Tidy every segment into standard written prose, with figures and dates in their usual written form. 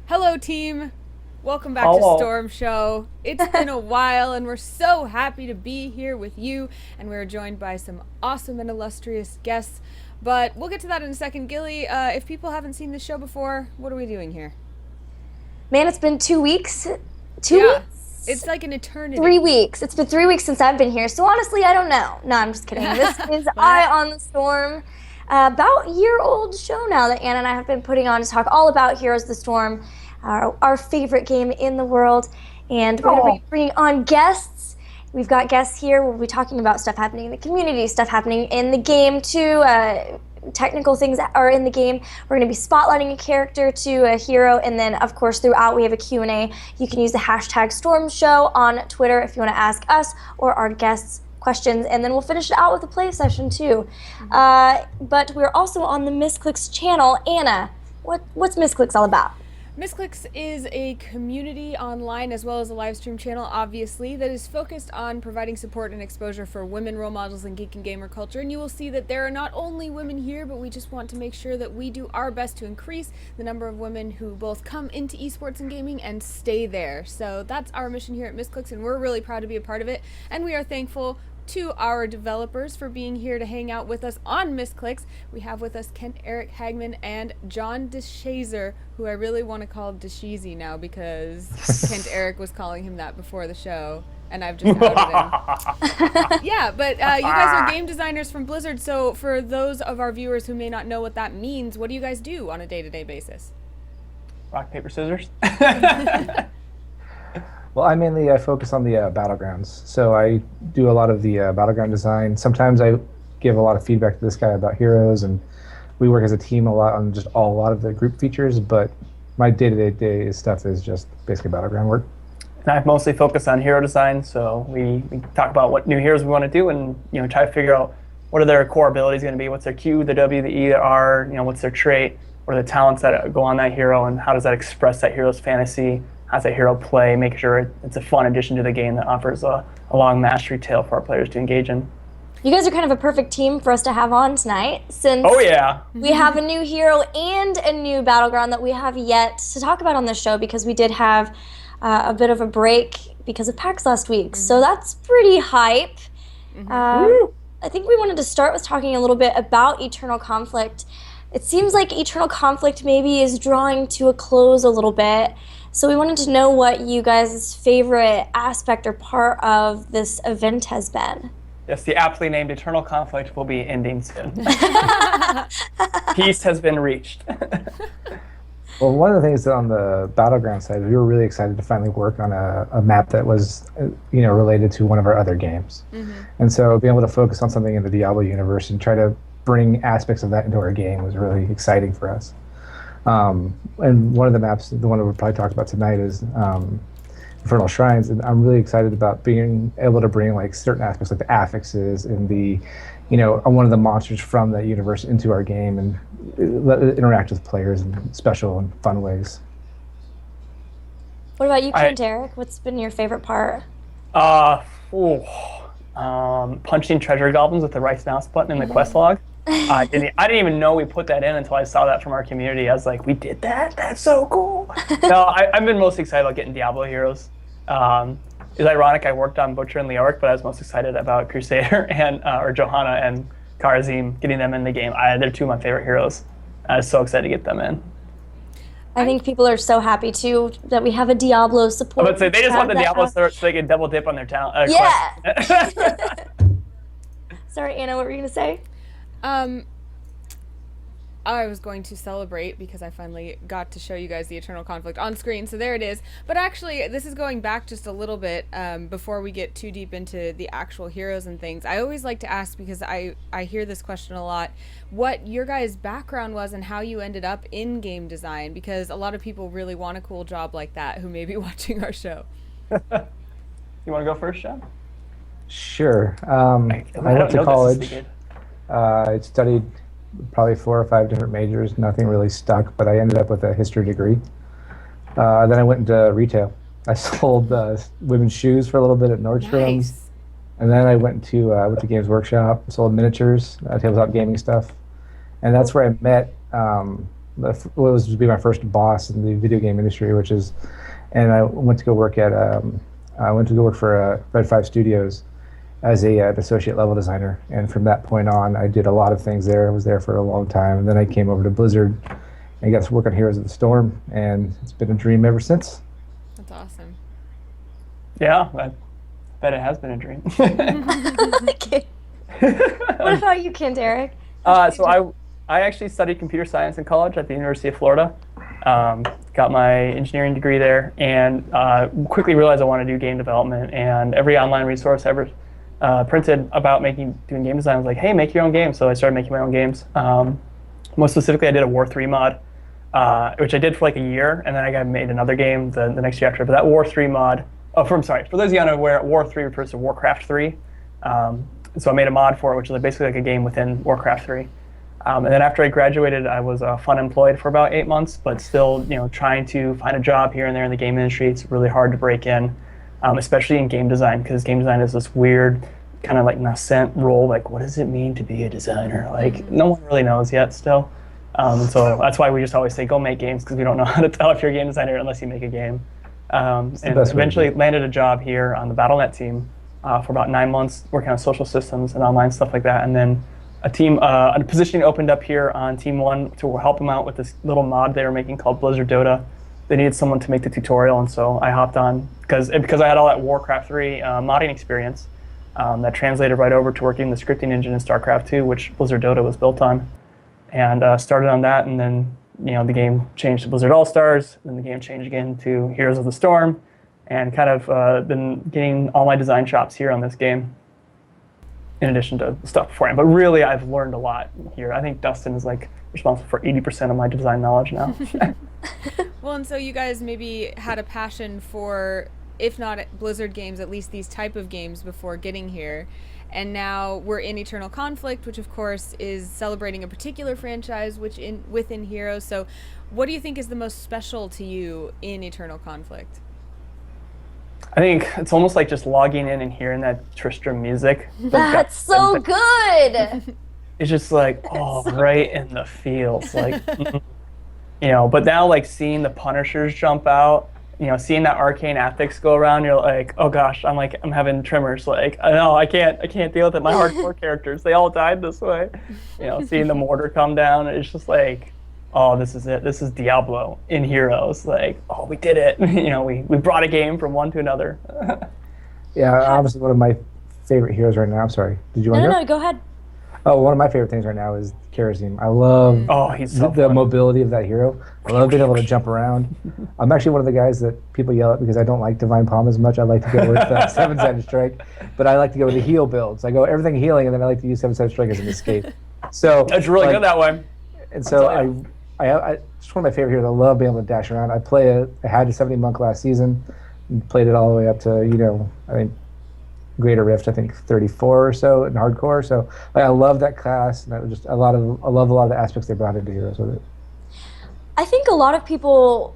Hello, team. Welcome back to Hello. Storm Show. It's been a while, and we're so happy to be here with you. And we're joined by some awesome and illustrious guests. But we'll get to that in a second. Gilly, if people haven't seen this show before, what are we doing here? Man, it's been 2 weeks. Two Yeah, weeks? it's like an eternity. 3 weeks. It's been 3 weeks since I've been here. So honestly, I don't know. No, I'm just kidding. This is Eye on the Storm. About a year-old show now that Anna and I have been putting on to talk all about Heroes of the Storm, our favorite game in the world. And we're going to be bringing on guests. We've got guests here. We'll be talking about stuff happening in the community, stuff happening in the game too, technical things that are in the game. We're going to be spotlighting a character to a hero, and then of course throughout we have a Q&A. You can use the hashtag StormShow on Twitter if you want to ask us or our guests questions, and then we'll finish it out with a play session too. But we're also on the Misscliks channel. Anna, what's Misscliks all about? Misscliks is a community online as well as a live stream channel, obviously, that is focused on providing support and exposure for women role models in geek and gamer culture. And you will see that there are not only women here, but we just want to make sure that we do our best to increase the number of women who both come into esports and gaming and stay there. So that's our mission here at Misscliks, and we're really proud to be a part of it. And we are thankful to our developers for being here to hang out with us on Misscliks. We have with us Kent-Erik, Hagman, and John DeShazer, who I really want to call DeSheezy now because Kent-Erik was calling him that before the show, and I've just outed him. Yeah, but you guys are game designers from Blizzard, so for those of our viewers who may not know what that means, what do you guys do on a day-to-day basis? Rock, paper, scissors. Well, I focus on the battlegrounds. So I do a lot of the battleground design. Sometimes I give a lot of feedback to this guy about heroes, and we work as a team a lot on just a lot of the group features. But my day-to-day stuff is just basically battleground work. And I mostly focus on hero design, so we talk about what new heroes we want to do, and try to figure out what are their core abilities going to be, what's their Q, the W, the E, the R, what's their trait, what are the talents that go on that hero, and how does that express that hero's fantasy. How's that hero play, make sure it's a fun addition to the game that offers a long mastery tale for our players to engage in. You guys are kind of a perfect team for us to have on tonight, since we have a new hero and a new battleground that we have yet to talk about on this show, because we did have a bit of a break because of PAX last week. So that's pretty hype. I think we wanted to start with talking a little bit about Eternal Conflict. It seems like Eternal Conflict maybe is drawing to a close a little bit. So we wanted to know what you guys' favorite aspect or part of this event has been. Yes, the aptly named Eternal Conflict will be ending soon. Peace has been reached. Well, one of the things that on the battleground side, we were really excited to finally work on a map that was, related to one of our other games. And so being able to focus on something in the Diablo universe and try to bring aspects of that into our game was really exciting for us. And one of the maps, the one that we'll probably talk about tonight, is Infernal Shrines, and I'm really excited about being able to bring like certain aspects like the affixes and the, one of the monsters from that universe into our game and interact with players in special and fun ways. What about you, Kent-Erik? What's been your favorite part? Punching treasure goblins with the right mouse button in the quest log. I didn't even know we put that in until I saw that from our community. I was like, we did that? That's so cool. No, I've been most excited about getting Diablo heroes. It's ironic I worked on Butcher and Leoric, but I was most excited about Crusader and or Johanna and Kharazim, getting them in the game. They're two of my favorite heroes. I was so excited to get them in. I think people are so happy too that we have a Diablo support. I would say they just want the Diablo so they can double dip on their talent. Yeah. Sorry, Anna, what were you gonna say? I was going to celebrate because I finally got to show you guys the Eternal Conflict on screen, so there it is. But actually, this is going back just a little bit before we get too deep into the actual heroes and things. I always like to ask, because I hear this question a lot, what your guys' background was and how you ended up in game design, because a lot of people really want a cool job like that who may be watching our show. You want to go first, John? Sure. I went to college. I studied probably 4 or 5 different majors. Nothing really stuck, but I ended up with a history degree. Then I went into retail. I sold women's shoes for a little bit at Nordstrom's. Nice. And then I went to Games Workshop, sold miniatures, tabletop gaming stuff. And that's where I met what was to be my first boss in the video game industry, and I went to go work for Red 5 Studios as an associate level designer. And from that point on, I did a lot of things there. I was there for a long time. And then I came over to Blizzard and got to work on Heroes of the Storm. And it's been a dream ever since. That's awesome. Yeah, I bet it has been a dream. Okay. What about you, Kent-Erik? So I actually studied computer science in college at the University of Florida. Got my engineering degree there, and quickly realized I wanted to do game development. And every online resource I ever printed about doing game design was like, hey, make your own games. So I started making my own games. Most specifically, I did a War 3 mod, which I did for like a year, and then I made another game the next year after. But that War 3 mod, for those of you unaware, War 3 refers to Warcraft 3. So I made a mod for it, which is basically like a game within Warcraft 3. And then after I graduated, I was fun employed for about 8 months, but still, trying to find a job here and there in the game industry. It's really hard to break in, especially in game design, because game design is this weird kind of like nascent role. Like, what does it mean to be a designer? Like, no one really knows yet still. So that's why we just always say, go make games, because we don't know how to tell if you're a game designer unless you make a game. And eventually landed a job here on the BattleNet team for about 9 months, working on social systems and online stuff like that. And then a position opened up here on Team 1 to help them out with this little mod they were making called Blizzard Dota. They needed someone to make the tutorial, and so I hopped on because I had all that Warcraft 3 modding experience that translated right over to working the scripting engine in StarCraft 2, which Blizzard Dota was built on, and started on that. And then the game changed to Blizzard All-Stars, then the game changed again to Heroes of the Storm, and kind of been getting all my design chops here on this game, in addition to stuff beforehand. But really, I've learned a lot here. I think Dustin is like responsible for 80% of my design knowledge now. Well, and so you guys maybe had a passion for, if not Blizzard games, at least these type of games before getting here. And now we're in Eternal Conflict, which of course is celebrating a particular franchise within Heroes. So what do you think is the most special to you in Eternal Conflict? I think it's almost like just logging in and hearing that Tristram music. That's so good. It's just like, right in the feels. Like, but now like seeing the Punishers jump out, seeing that arcane ethics go around, you're like, oh gosh, I'm having tremors. Like, I can't deal with it. My hardcore characters, they all died this way. Seeing the mortar come down, it's just like, oh, this is it. This is Diablo in Heroes. Like, oh, we did it. We brought a game from one to another. Yeah, obviously one of my favorite heroes right now. I'm sorry. Did you want to No, go ahead. Oh, one of my favorite things right now is Kharazim. I love he's so the fun. mobility of that hero. I love being able to jump around. I'm actually one of the guys that people yell at because I don't like Divine Palm as much. I like to go with 7-sided strike, but I like to go with the heal builds. I go everything healing, and then I like to use 7-sided strike as an escape. So that's really good that way. And so I it's one of my favorite heroes. I love being able to dash around. I had a 70 monk last season, and played it all the way up to I think Greater Rift, I think 34 or so in hardcore. So I love that class, and I love a lot of the aspects they brought into Heroes with it. I think a lot of people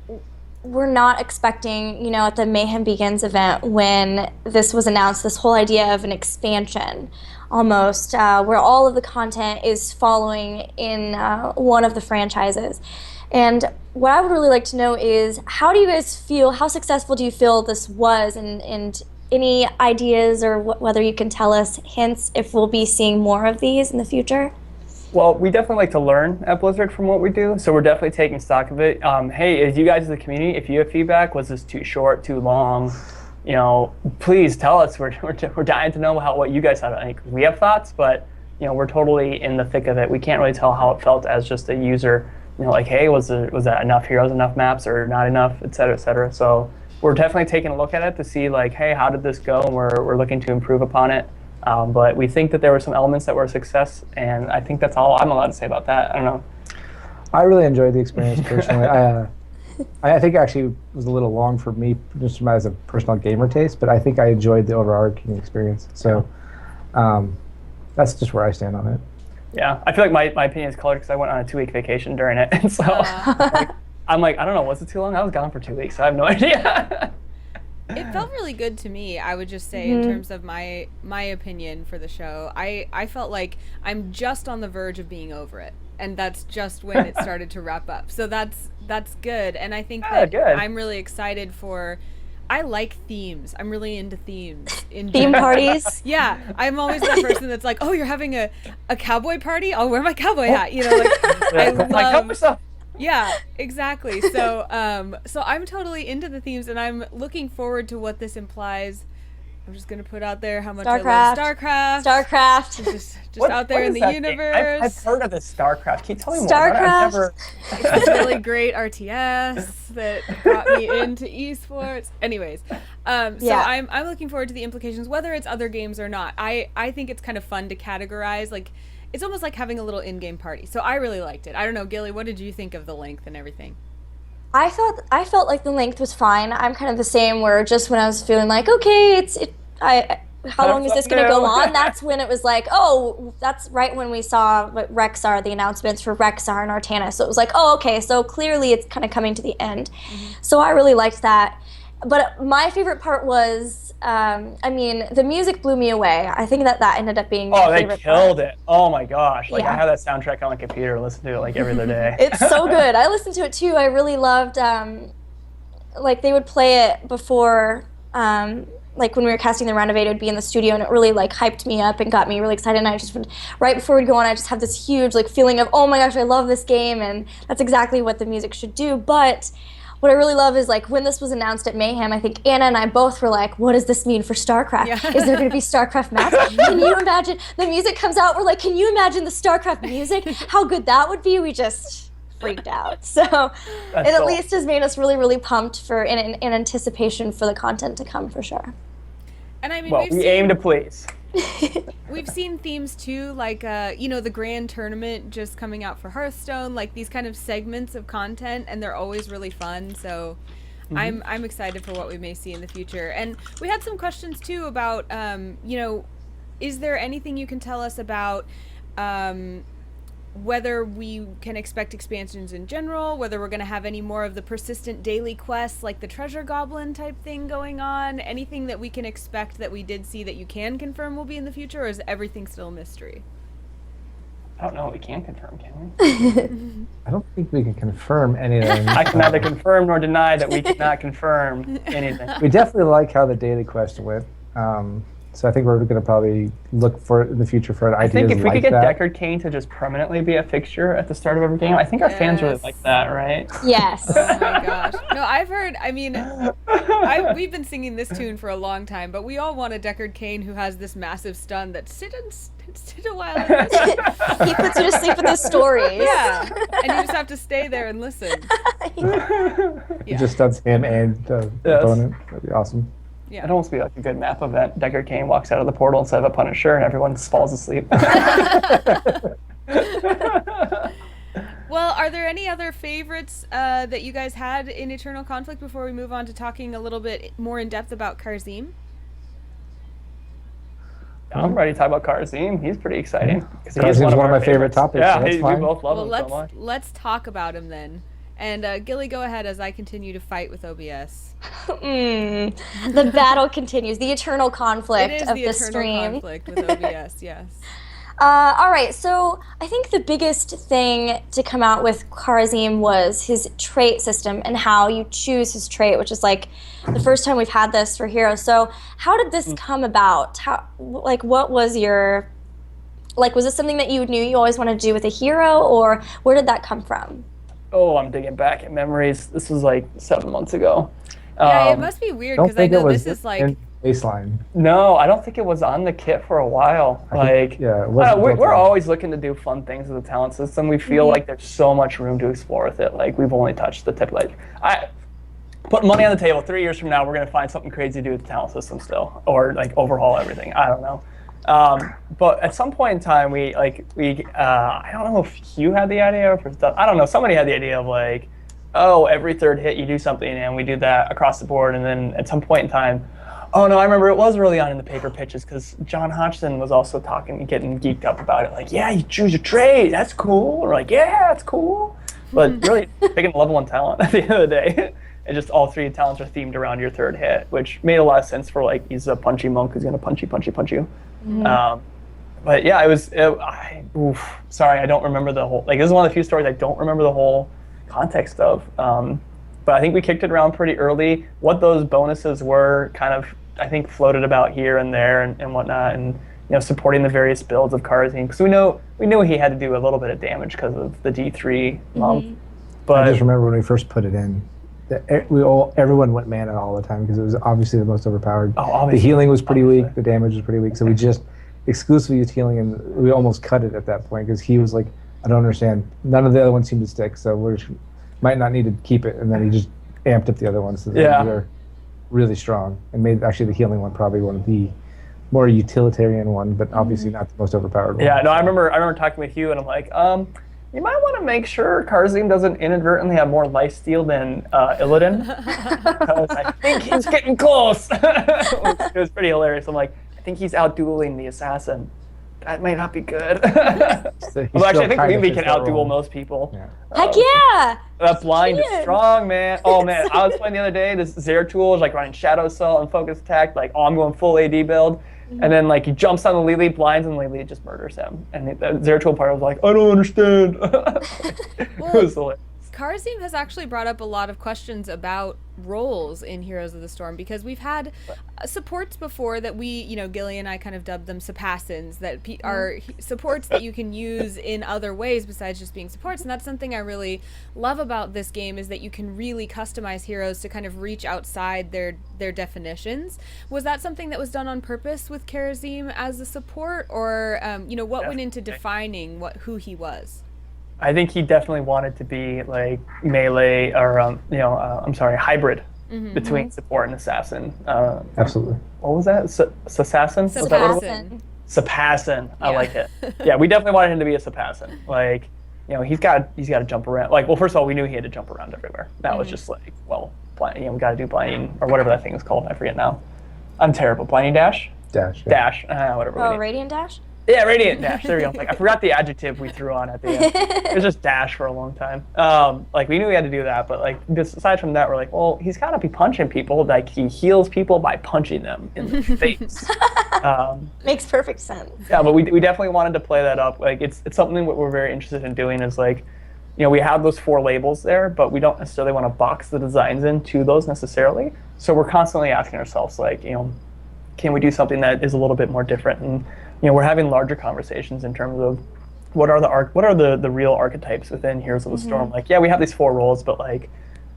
were not expecting, at the Mayhem Begins event when this was announced, this whole idea of an expansion almost, where all of the content is following in one of the franchises. And what I would really like to know is, how do you guys feel, how successful do you feel this was, and any ideas or whether you can tell us hints if we'll be seeing more of these in the future? Well, we definitely like to learn at Blizzard from what we do, so we're definitely taking stock of it. Hey, as you guys in the community, if you have feedback, was this too short, too long, please tell us. We're dying to know what you guys have. I think we have thoughts, but we're totally in the thick of it. We can't really tell how it felt as just a user. Like, hey, was that enough heroes, enough maps, or not enough, et cetera, et cetera. So we're definitely taking a look at it to see, like, hey, how did this go? And we're looking to improve upon it. But we think that there were some elements that were a success, and I think that's all I'm allowed to say about that. I don't know. I really enjoyed the experience personally. I think actually it was a little long for me, just as a personal gamer taste, but I think I enjoyed the overarching experience. So that's just where I stand on it. Yeah, I feel like my opinion is colored because I went on a 2-week vacation during it, and so I'm like, I don't know, was it too long? I was gone for 2 weeks. I have no idea. It felt really good to me. I would just say, in terms of my opinion for the show, I felt like I'm just on the verge of being over it, and that's just when it started to wrap up. So that's good, and I think that I'm really excited for. I like themes. I'm really into themes. Theme parties? Yeah. I'm always that person that's like, oh, you're having a cowboy party? I'll wear my cowboy hat. You know, like, I love... Yeah, exactly. So I'm totally into the themes, and I'm looking forward to what this implies. I'm just going to put out there how much I love StarCraft. Just out there in the universe. I've heard of this StarCraft. Can you tell me more? StarCraft? It's this really great RTS that brought me into esports. Anyways, so I'm looking forward to the implications, whether it's other games or not. I think it's kind of fun to categorize, like, it's almost like having a little in-game party. So I really liked it. I don't know, Gilly, what did you think of the length and everything? I felt like the length was fine. I'm kind of the same, where just when I was feeling like, okay, how long is this going to go on? That's when it was like, oh, that's right when we saw Rexxar, the announcements for Rexxar and Artana. So it was like, oh, okay, so clearly it's kind of coming to the end. So I really liked that. But my favorite part was, the music blew me away. I think that ended up being my favorite part. They killed it. Oh my gosh. Like, I have that soundtrack on my computer and listen to it like every other day. It's so good. I listened to it too. I really loved, like, they would play it before, like when we were casting the Renovate, it would be in the studio, and it really like hyped me up and got me really excited. And I just right before we'd go on, I just had this huge like feeling of, oh my gosh, I love this game, and that's exactly what the music should do. But what I really love is, like, when this was announced at Mayhem, I think Anna and I both were like, what does this mean for StarCraft? Yeah. Is there going to be StarCraft maps? Can you imagine? The music comes out, we're like, can you imagine the StarCraft music? How good that would be? We just freaked out. So it at least has made us really, really pumped for in anticipation for the content to come, for sure. And I mean, we aim to please. We've seen themes too, like the grand tournament just coming out for Hearthstone, like these kind of segments of content, and they're always really fun. So I'm excited for what we may see in the future. And we had some questions too about is there anything you can tell us about whether we can expect expansions in general, whether we're going to have any more of the persistent daily quests like the treasure goblin type thing going on, anything that we can expect that we did see that you can confirm will be in the future, or is everything still a mystery? I don't know what we can confirm, can we? I don't think we can confirm anything. I can neither confirm nor deny that we cannot confirm anything. We definitely like how the daily quest went. So I think we're going to probably look for in the future for ideas like that. I think if we could get Deckard Cain to just permanently be a fixture at the start of every game, I think our fans really like that, right? Yes. Oh my gosh. No, I've heard, I mean, we've been singing this tune for a long time, but we all want a Deckard Cain who has this massive stun that sit a while. He puts you to sleep with his stories. Yeah. And you just have to stay there and listen. He just stuns him and the opponent. That'd be awesome. Yeah. It'd almost be like a good map event. Deckard Cain walks out of the portal instead of a Punisher, and everyone falls asleep. Well, are there any other favorites that you guys had in Eternal Conflict before we move on to talking a little bit more in depth about Kharazim? I'm ready to talk about Kharazim. He's pretty exciting. He's one of my favorite topics. Yeah, so that's fine. We both love him so much. Let's talk about him then. And Gilly, go ahead as I continue to fight with OBS. The battle continues. The eternal conflict of the stream. It is the eternal conflict with OBS, yes. All right, so I think the biggest thing to come out with Kharazim was his trait system and how you choose his trait, which is like the first time we've had this for heroes. So how did this come about? What was your, was this something that you knew you always wanted to do with a hero, or where did that come from? Oh, I'm digging back in memories. This was like 7 months ago. Yeah, it must be weird because I know this is like baseline. No, I don't think it was on the kit for a while. We're always looking to do fun things with the talent system. We feel like there's so much room to explore with it. Like, we've only touched the tip. Like, I put money on the table. 3 years from now, we're gonna find something crazy to do with the talent system still, or like overhaul everything. I don't know. But at some point in time, we I don't know if you had the idea, or if I don't know, somebody had the idea of like, oh, every third hit you do something, and we do that across the board. And then at some point in time, oh no, I remember it was early on in the paper pitches because John Hodgson was also getting geeked up about it. Like, yeah, you choose your trade, that's cool. Or like, yeah, that's cool. But really, picking level 1 talent at the end of the day. and just all 3 talents are themed around your 3rd hit, which made a lot of sense for like he's a punchy monk who's gonna punch you. But yeah, sorry, I don't remember the whole. Like this is one of the few stories I don't remember the whole context of. But I think we kicked it around pretty early. What those bonuses were, kind of, I think floated about here and there and whatnot, and supporting the various builds of Kharazim, because we knew he had to do a little bit of damage because of the D3 monk. But I just remember when we first put it in, everyone went mana all the time because it was obviously the most overpowered. The healing was pretty weak, the damage was pretty weak, so we just exclusively used healing, and we almost cut it at that point because he was like, I don't understand. None of the other ones seem to stick, so we might not need to keep it, and then he just amped up the other ones so that we were really strong and made actually the healing one probably one of the more utilitarian one, but obviously not the most overpowered one. Yeah, no, I remember talking with you, and I'm like, you might want to make sure Kharazim doesn't inadvertently have more lifesteal than Illidan, because I think he's getting close. It was pretty hilarious. I'm like, I think he's out-dueling the assassin. That might not be good. Well, actually, I think Lily can out-duel most people. Yeah. Heck yeah! That blind is strong, man. Oh, man. I was playing the other day. This Zeratul is like running Shadow Assault and Focus Attack. Like, I'm going full AD build. And then, like, he jumps on the Lily, blinds, and Lily just murders him. And the Zeratul part was like, I don't understand. It was hilarious. Kharazim has actually brought up a lot of questions about roles in Heroes of the Storm, because we've had supports before that we, Gilly and I kind of dubbed them Sapassins, that are supports that you can use in other ways besides just being supports. And that's something I really love about this game, is that you can really customize heroes to kind of reach outside their definitions. Was that something that was done on purpose with Kharazim as a support, or what went into defining who he was? I think he definitely wanted to be like melee, or hybrid between support and assassin. Absolutely. What was that? Sapassin? Sapassin. Sapassin. I like it. Yeah, we definitely wanted him to be a Sapassin. Like, he's got to jump around. Like, well, first of all, we knew he had to jump around everywhere. That was just like, well, we got to do blinding, or whatever that thing is called. I forget now. I'm terrible. Blinding dash. Dash. Whatever. Oh, Radiant Dash. Yeah, Radiant Dash. There we go. Like, I forgot the adjective we threw on at the end. It was just dash for a long time. Like, we knew we had to do that, but like, aside from that, we're like, well, he's got to be punching people. Like, he heals people by punching them in the face. Makes perfect sense. Yeah, but we definitely wanted to play that up. Like, it's something that we're very interested in doing. Is like, we have those 4 labels there, but we don't necessarily want to box the designs into those necessarily. So we're constantly asking ourselves, like, can we do something that is a little bit more different? And we're having larger conversations in terms of what are the real archetypes within Heroes of the Storm. Like, we have these 4 roles, but like,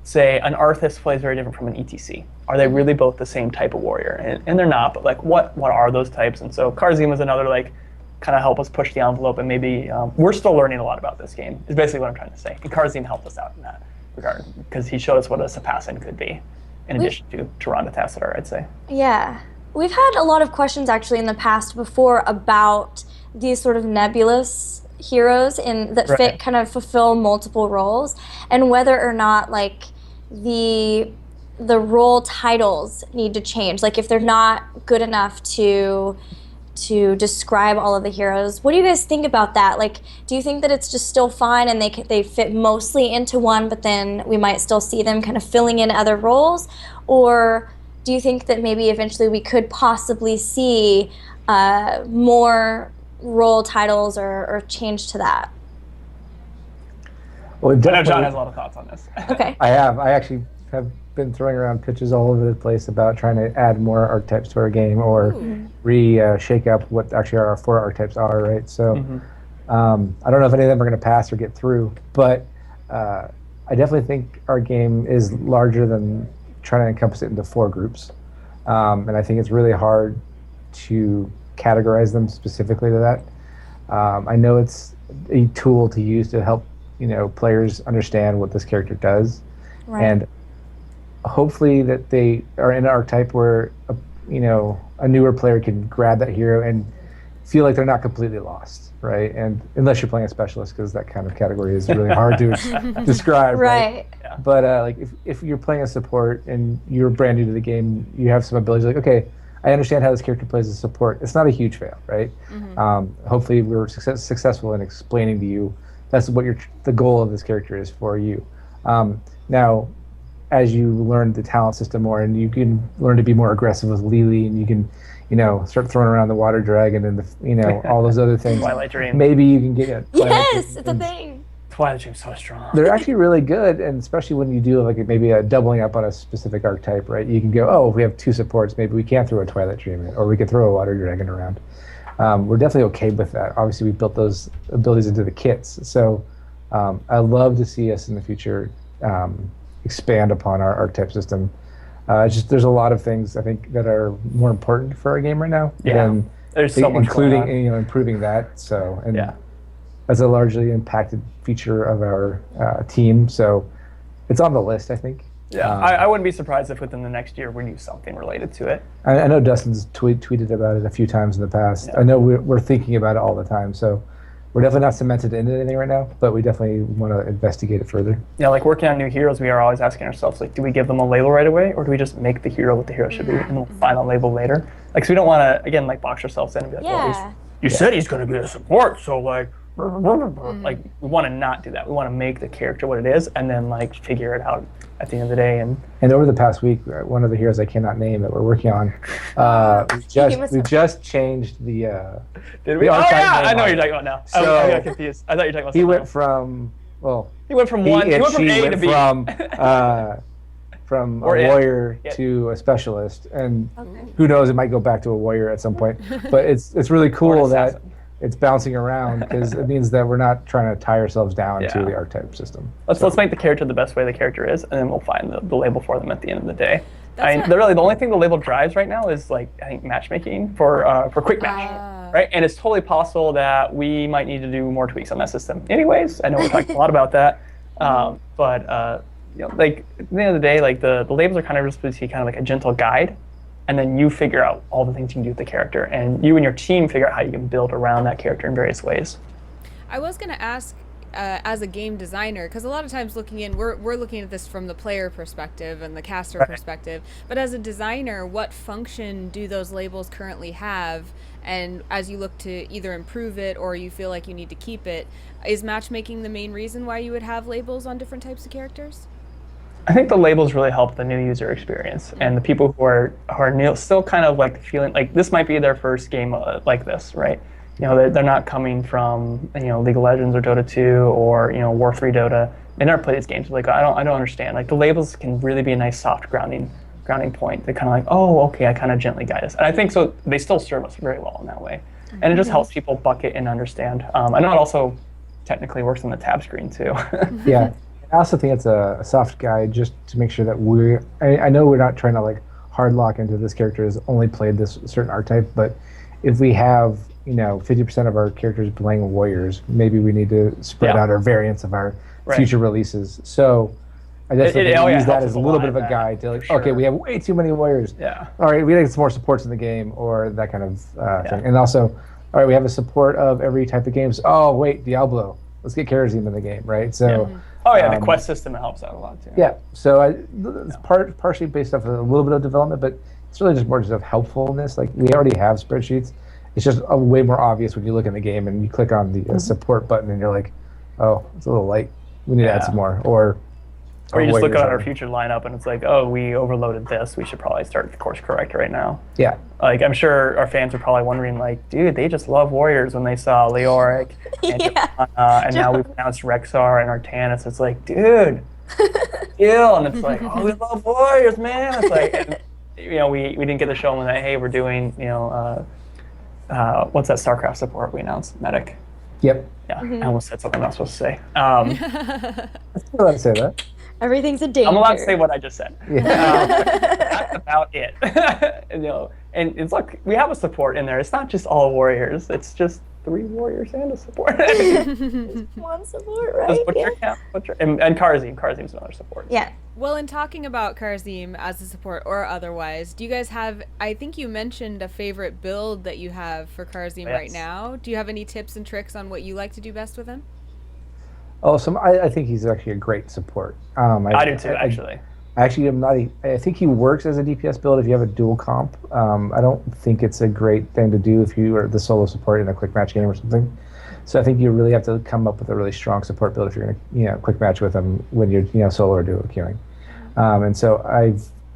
say an Arthas plays very different from an ETC. Are they really both the same type of warrior? And they're not. But like, what are those types? And so Kharazim was another, like, kind of help us push the envelope, and maybe we're still learning a lot about this game. Is basically what I'm trying to say. And Kharazim helped us out in that regard, because he showed us what a Sapassin could be, in addition to Tyrande Tacitor, I'd say. Yeah. We've had a lot of questions actually in the past before about these sort of nebulous heroes that fit kind of fulfill multiple roles, and whether or not like the role titles need to change. Like, if they're not good enough to describe all of the heroes. What do you guys think about that? Like, do you think that it's just still fine and they fit mostly into one, but then we might still see them kind of filling in other roles? Or do you think that maybe eventually we could possibly see more role titles or change to that? Well, I know John has a lot of thoughts on this. Okay. I actually have been throwing around pitches all over the place about trying to add more archetypes to our game, or shake up what actually our 4 archetypes are, right? So I don't know if any of them are going to pass or get through, but I definitely think our game is larger than trying to encompass it into 4 groups. And I think it's really hard to categorize them specifically to that. I know it's a tool to use to help players understand what this character does. Right. And hopefully that they are in an archetype where a newer player can grab that hero and feel like they're not completely lost, right? And unless you're playing a specialist, because that kind of category is really hard to describe. Right. Yeah. But like, if you're playing a support and you're brand new to the game, you have some abilities. Like, okay, I understand how this character plays as a support. It's not a huge fail, right? Hopefully, we're successful in explaining to you that's what the goal of this character is for you. Now, as you learn the talent system more, and you can learn to be more aggressive with Lily, and you can, start throwing around the water dragon and all those other things. Twilight Dream. Maybe you can get Yes, it's a thing. Twilight Dream's so strong. They're actually really good, and especially when you do like maybe a doubling up on a specific archetype, right? You can go, oh, if we have 2 supports, maybe we can't throw a Twilight Dream in, or we can throw a water dragon around. We're definitely okay with that. Obviously, we built those abilities into the kits, so I love to see us in the future expand upon our archetype system. There's a lot of things I think that are more important for our game right now. Yeah, there's so much including improving that. So that's a largely impacted feature of our team. So it's on the list, I think. Yeah, I wouldn't be surprised if within the next year we do something related to it. I know Dustin's tweeted about it a few times in the past. Yeah. I know we're thinking about it all the time. So we're definitely not cemented into anything right now, but we definitely want to investigate it further. Yeah, like working on new heroes, we are always asking ourselves, like, do we give them a label right away, or do we just make the hero what the hero should be, and we'll find a label later? Like, so we don't want to, again, like, box ourselves in and be like, well, you said he's going to be a support, so, like, like, we want to not do that. We want to make the character what it is, and then, like, figure it out at the end of the day. And over the past week, one of the heroes I cannot name that we're working on, we just changed the. Did we? The Oh yeah, I know name what on you're it. talking about now. So I got confused. I thought you were talking about. He something went else. from He went from he one. He and went from she A went to B. from a Or it. warrior Yeah. to a specialist, and who knows, it might go back to a warrior at some point. But it's really Or cool an that assassin. it's bouncing around because it means that we're not trying to tie ourselves down to Yeah. the archetype system. Let's make the character the best way the character is, and then we'll find the label for them at the end of the day. That's The only thing the label drives right now is like I think matchmaking for quick match, right? And it's totally possible that we might need to do more tweaks on that system. Anyways, I know we're talking a lot about that, but like at the end of the day, like the labels are kind of just supposed to be kind of like a gentle guide, and then you figure out all the things you can do with the character, and you and your team figure out how you can build around that character in various ways. I was going to ask, as a game designer, because a lot of times we're looking at this from the player perspective and the caster perspective, but as a designer, what function do those labels currently have? And as you look to either improve it or you feel like you need to keep it, is matchmaking the main reason why you would have labels on different types of characters? I think the labels really help the new user experience, and the people who are new, still kind of like feeling like this might be their first game like this, right? They're not coming from League of Legends or Dota 2 or War 3 Dota. They never play these games. Like I don't understand. Like the labels can really be a nice soft grounding point. They're kind of like, oh, okay, I kind of gently guide us, and I think so. They still serve us very well in that way, and it just helps people bucket and understand. I know it also technically works on the tab screen too. Yeah, I also think it's a soft guide just to make sure that I know we're not trying to like hard lock into this character has only played this certain archetype, but if we have 50% of our characters playing warriors, maybe we need to spread out our variants of our future releases. So I definitely use that as a little bit of a guide to like, okay, we have way too many warriors. Yeah. All right, we need some more supports in the game or that kind of thing. And also, all right, we have a support of every type of games. Oh, wait, Diablo. Let's get Kharazim in the game, right? So. The quest system helps out a lot too. Yeah, so it's partially based off of a little bit of development, but it's really just more just of helpfulness. Like we already have spreadsheets. It's just way more obvious when you look in the game and you click on the support button and you're like, oh, it's a little light. We need to add some more. Or you just look at our future lineup and it's like, oh, we overloaded this. We should probably start the course correct right now. Yeah. Like I'm sure our fans are probably wondering, like, dude, they just love warriors when they saw Leoric and and now we've announced Rexxar and Artanis. It's like, dude, chill. And it's like, oh, we love warriors, man. It's like, and, we didn't get to show them that, hey, we're doing, what's that StarCraft support we announced? Medic. Yep. Yeah, I almost said something I'm not supposed to say. I'm allowed to say that. Everything's a danger. I'm allowed to say what I just said. Yeah. That's about it. And it's like we have a support in there. It's not just all warriors. It's just 3 warriors and a support. One support, right? What's your count? And Kharazim. Kharazim's another support. Yeah. Well, in talking about Kharazim as a support or otherwise, do you guys have, I think you mentioned a favorite build that you have for Kharazim right now. Do you have any tips and tricks on what you like to do best with him? Oh, I think he's actually a great support. I do too, actually. I think he works as a DPS build if you have a dual comp. I don't think it's a great thing to do if you are the solo support in a quick match game or something. So I think you really have to come up with a really strong support build if you're going to quick match with him when you're solo or duo queuing. And so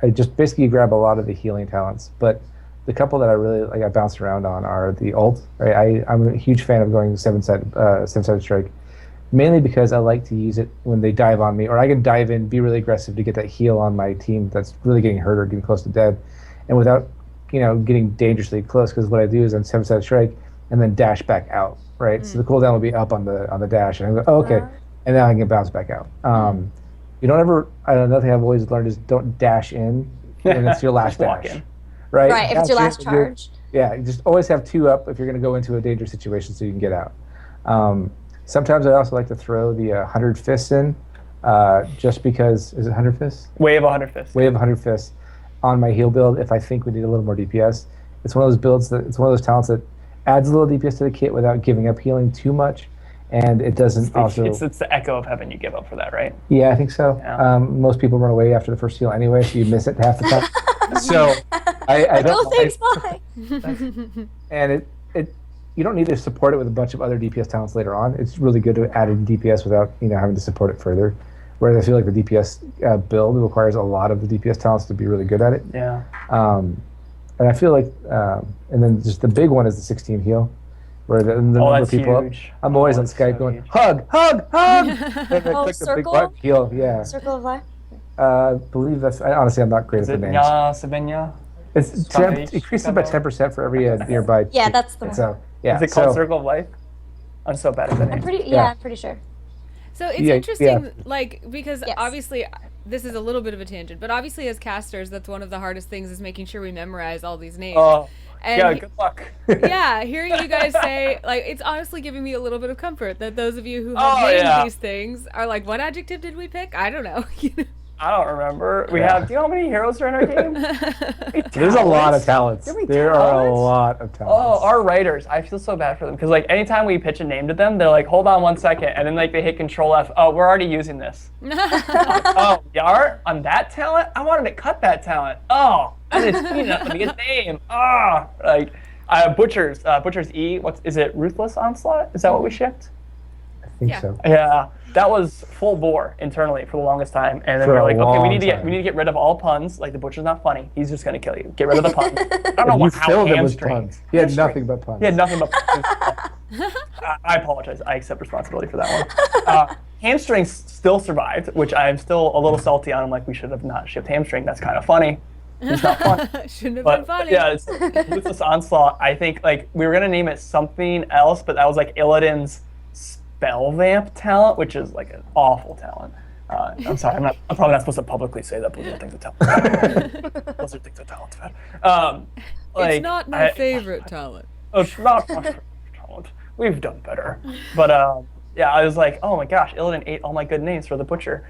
I just basically grab a lot of the healing talents, but the couple that I really like, I bounce around on are the ult. Right, I'm a huge fan of going seven-sided strike, mainly because I like to use it when they dive on me, or I can dive in, be really aggressive to get that heal on my team that's really getting hurt or getting close to dead, and without getting dangerously close. Because what I do is I'm seven-sided strike and then dash back out. Right, so the cooldown will be up on the dash, and I go, oh, okay, and then I can bounce back out. You don't ever. Another thing I've always learned is don't dash in, and it's your last dash. In. Right. Right. If it's your last charge. Yeah. You just always have 2 up if you're going to go into a dangerous situation, so you can get out. Sometimes I also like to throw the 100 fists in, just because. Is it 100 fists? Wave 100 fists. Wave 100 fists on my heal build if I think we need a little more DPS. It's one of those builds it's one of those talents that adds a little DPS to the kit without giving up healing too much. And it doesn't It's the echo of heaven you give up for that, right? Yeah, I think so. Yeah. Most people run away after the first heal anyway, so you miss it half the time. So I don't. Thanks, bye. And it you don't need to support it with a bunch of other DPS talents later on. It's really good to add in DPS without having to support it further. Whereas I feel like the DPS build requires a lot of the DPS talents to be really good at it. Yeah. And I feel like, and then just the big one is the 16 heal. Where the number of people huge. I'm always on Skype so going, huge. hug! And I click the big button, heal, yeah. Circle of Life? I believe honestly, I'm not great Is at it the names. Savigna? It increases by 10% for every nearby. Yeah, that's the one. So, yeah. Is it called Circle of Life? I'm so bad at the names. I'm pretty sure. So it's interesting, because obviously, this is a little bit of a tangent, but obviously as casters, that's one of the hardest things is making sure we memorize all these names. And yeah, good luck. Yeah, hearing you guys say, it's honestly giving me a little bit of comfort that those of you who have named these things are like, what adjective did we pick? I don't know. I don't remember. Do you know how many heroes are in our game? There's a lot of talents. There are a lot of talents. Oh, our writers. I feel so bad for them because anytime we pitch a name to them, they're like, hold on 1 second, and then they hit Control F. Oh, we're already using this. Oh, you are on that talent? I wanted to cut that talent. Oh, I didn't see that to get name. Oh, Butcher's E. Is it Ruthless Onslaught? Is that what we shipped? I think so. Yeah, that was full bore internally for the longest time, and then we're like, okay, we need to get rid of all puns. Like the Butcher's not funny; he's just gonna kill you. Get rid of the puns. I don't know how hamstring. He had nothing but puns. He had nothing but puns. I apologize. I accept responsibility for that one. Hamstring still survived, which I'm still a little salty on. I'm like, we should have not shipped hamstring. That's kind of funny. It's not fun. Shouldn't have been funny. Yeah, it's Ruthless Onslaught. I think we were gonna name it something else, but that was Illidan's Spell Vamp talent, which is an awful talent. I'm sorry, I'm probably not supposed to publicly say that Blizzard thinks a talent. Blizzard thinks a talent's bad. It's not my favorite talent. It's not my favorite talent. We've done better. But I was like, oh my gosh, Illidan ate all my good names for the Butcher.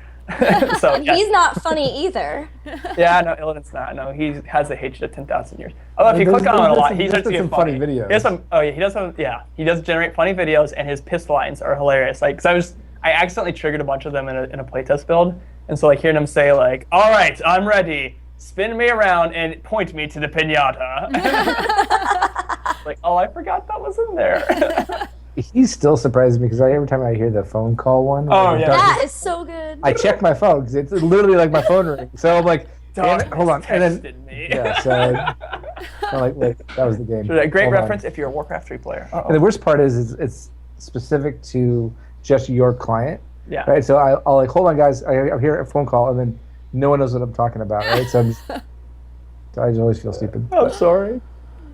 So and he's not funny either. Yeah, no, Illidan's not. No, he has the hatred of 10,000 years. Although if you click on him a lot, he starts to get funny videos. He has some. Oh yeah, he does generate funny videos, and his piss lines are hilarious. Because I accidentally triggered a bunch of them in a playtest build, and so hearing him say all right, I'm ready. Spin me around and point me to the pinata. Oh, I forgot that was in there. He still surprises me because every time I hear the phone call one, that is so good. I check my phone because it's literally like my phone ring. So I'm like, damn it, hold on, and then yeah, so I'm like, that was the game. A great reference if you're a Warcraft 3 player. And the worst part is it's specific to just your client. Yeah. Right. So I'll hold on, guys. I'm here at a phone call, and then no one knows what I'm talking about. Right. So I just always feel stupid. I'm sorry.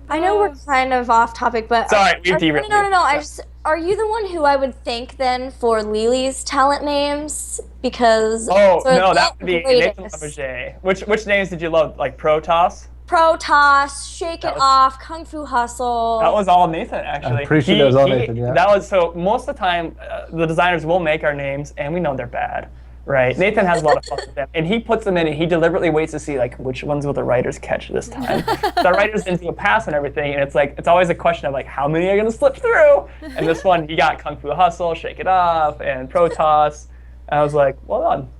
I know we're kind of off topic, but sorry, we've derailed. No. Are you the one who I would think then for Lily's talent names? Because that would be Nathan Lavage. Which names did you love? Protos? Protos, Shake It Off, Kung Fu Hustle. That was all Nathan, actually. I'm pretty sure that was all Nathan, yeah. That was, so most of the time, the designers will make our names, and we know they're bad. Right, Nathan has a lot of fun with them, and he puts them in, and he deliberately waits to see which ones will the writers catch this time. The writers didn't do a pass and everything, and it's always a question of how many are gonna slip through. And this one, he got Kung Fu Hustle, Shake It Off, and Protoss. And I was like, well done.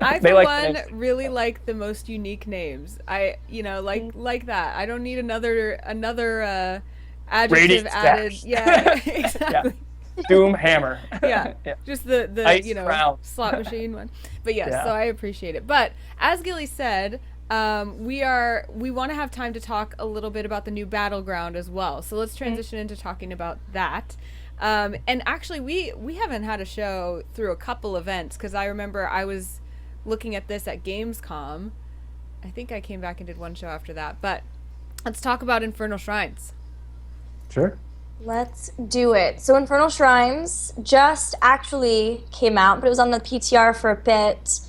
I for one really like the most unique names. I like that. I don't need another adjective added. Yeah, exactly. Doom hammer. Yeah, just the Ice you know round. slot machine one. But yes, Yeah. so I appreciate it. But as Gilly said, we want to have time to talk a little bit about the new battleground as well. So let's transition into talking about that. And actually, we haven't had a show through a couple events, because I remember I was looking at this at Gamescom. I think I came back and did one show after that. But let's talk about Infernal Shrines. Sure. Let's do it. So Infernal Shrines just actually came out, but it was on the PTR for a bit.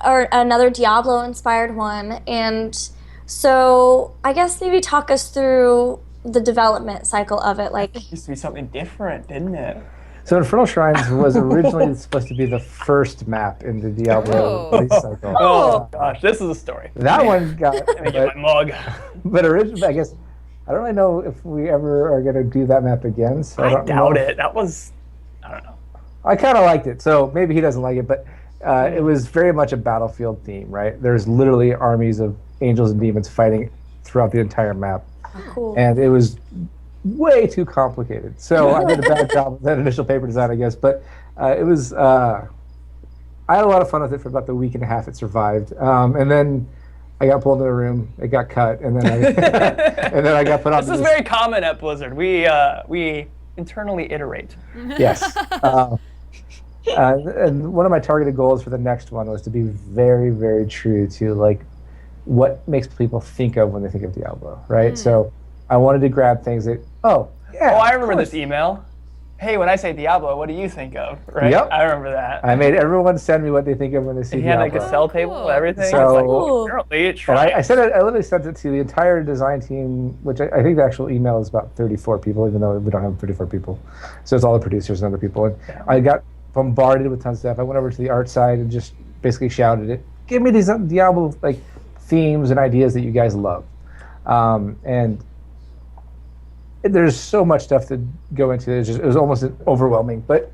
Or another Diablo-inspired one. And so I guess maybe talk us through the development cycle of it. Like, It used to be something different, didn't it? So Infernal Shrines was originally supposed to be the first map in the Diablo release cycle. Oh gosh, this is a story. That one got, Let me get my mug. but originally, I guess, I don't really know if we ever are going to do that map again. So I don't doubt know. it. That was, I don't know. I kind of liked it, so maybe he doesn't like it, but it was very much a battlefield theme, right? There's literally armies of angels and demons fighting throughout the entire map. cool. And it was way too complicated. So I did a bad job of that initial paper design, I guess. But it was, I had a lot of fun with it for about the week and a half it survived. And then I got pulled into a room, it got cut, and then I got put on. This is very common at Blizzard. We internally iterate. Yes. And one of my targeted goals for the next one was to be very, very true to like what makes people think of when they think of Diablo, right? So I wanted to grab things that, Oh, I remember this email. Hey, when I say Diablo, what do you think of? Right? Yep. I remember that. I made everyone send me what they think of when they see He had Diablo. like a cell table cool. and everything. So- It's like, Cool. apparently it's And right. I sent it. I literally sent it to the entire design team, which I think the actual email is about 34 people, even though we don't have 34 people. So it's all the producers and other people. And I got bombarded with tons of stuff. I went over to the art side and just basically shouted it. Give me these Diablo like themes and ideas that you guys love. And there's so much stuff to go into. It was almost overwhelming. But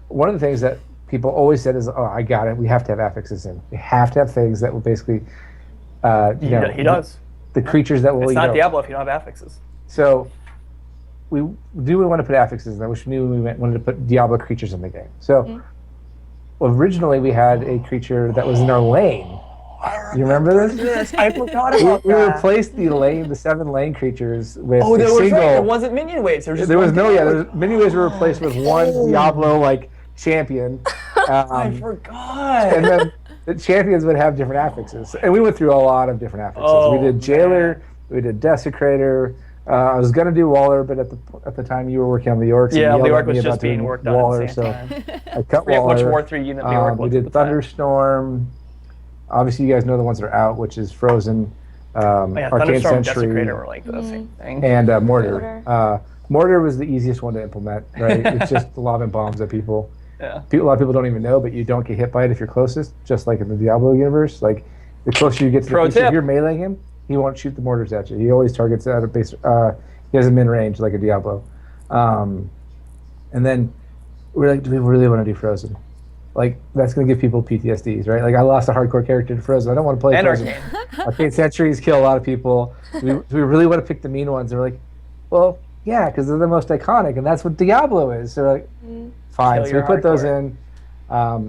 one of the things that people always said is, "Oh, I got it. We have to have affixes in. We have to have things that will basically, He does. the creatures that will. It's not Diablo if you don't have affixes. So we want to put affixes in there, which we knew we wanted to put Diablo creatures in the game. So originally we had a creature that was in our lane. You remember this? Yes, I forgot about We that. replaced the 7 lane creatures with Oh, a there was single. right. There wasn't minion waves. There was just There was one no, Diablo. many ways were replaced with one Diablo like champion. I forgot. And then the champions would have different affixes. And we went through a lot of different affixes. Oh, we did Jailer, we did Desecrator. I was going to do Waller, but at the time you were working on the Orcs. Yeah, and the yelled Orc at me was about just being doing worked on Waller, at the so same time. I cut Forget which Waller. War 3 unit the Orc We was did at the time. Thunderstorm. Obviously, you guys know the ones that are out, which is Frozen, Yeah, Arcane Thunderstorm and Sentry, Desecrator were like the same thing. and Mortar. Mortar was the easiest one to implement, right? It's just lobbing bombs at people. Yeah. A lot of people don't even know, but you don't get hit by it if you're closest, just like in the Diablo universe. Like, the closer you get to Pro the creature, tip. if you're meleeing him, he won't shoot the mortars at you. He always targets out of base. He has a min range like a Diablo. And then we're like, do we really want to do Frozen? Like, that's going to give people PTSDs, right? Like, I lost a hardcore character to Frozen. I don't want to play And Frozen. Arcane. Arcane Sentries kill a lot of people. Do we really want to pick the mean ones? They're like, well, yeah, because they're the most iconic, and that's what Diablo is. They're like, fine. Kill So we your put those hardcore.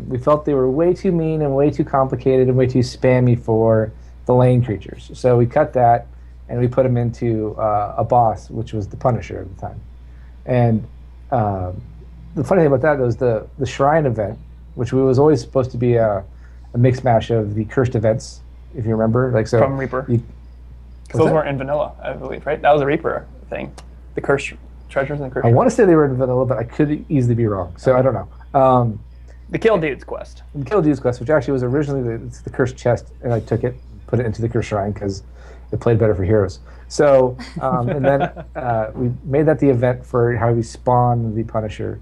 in. We felt they were way too mean and way too complicated and way too spammy for the lane creatures. So we cut that, and we put them into a boss, which was the Punisher at the time. And the funny thing about that was the Shrine event, which was always supposed to be a mix mash of the cursed events, if you remember. Like, so From Reaper. you- Because those that? weren't in vanilla, I believe, right? That was a Reaper thing. The cursed treasures and the cursed. I want to say they were in vanilla, but I could easily be wrong. So I don't know. The Kill Dude's quest. The Kill Dude's Quest, which actually was originally the cursed chest, and I took it, put it into the cursed shrine because it played better for heroes. So, and then we made that the event for how we spawn the Punisher.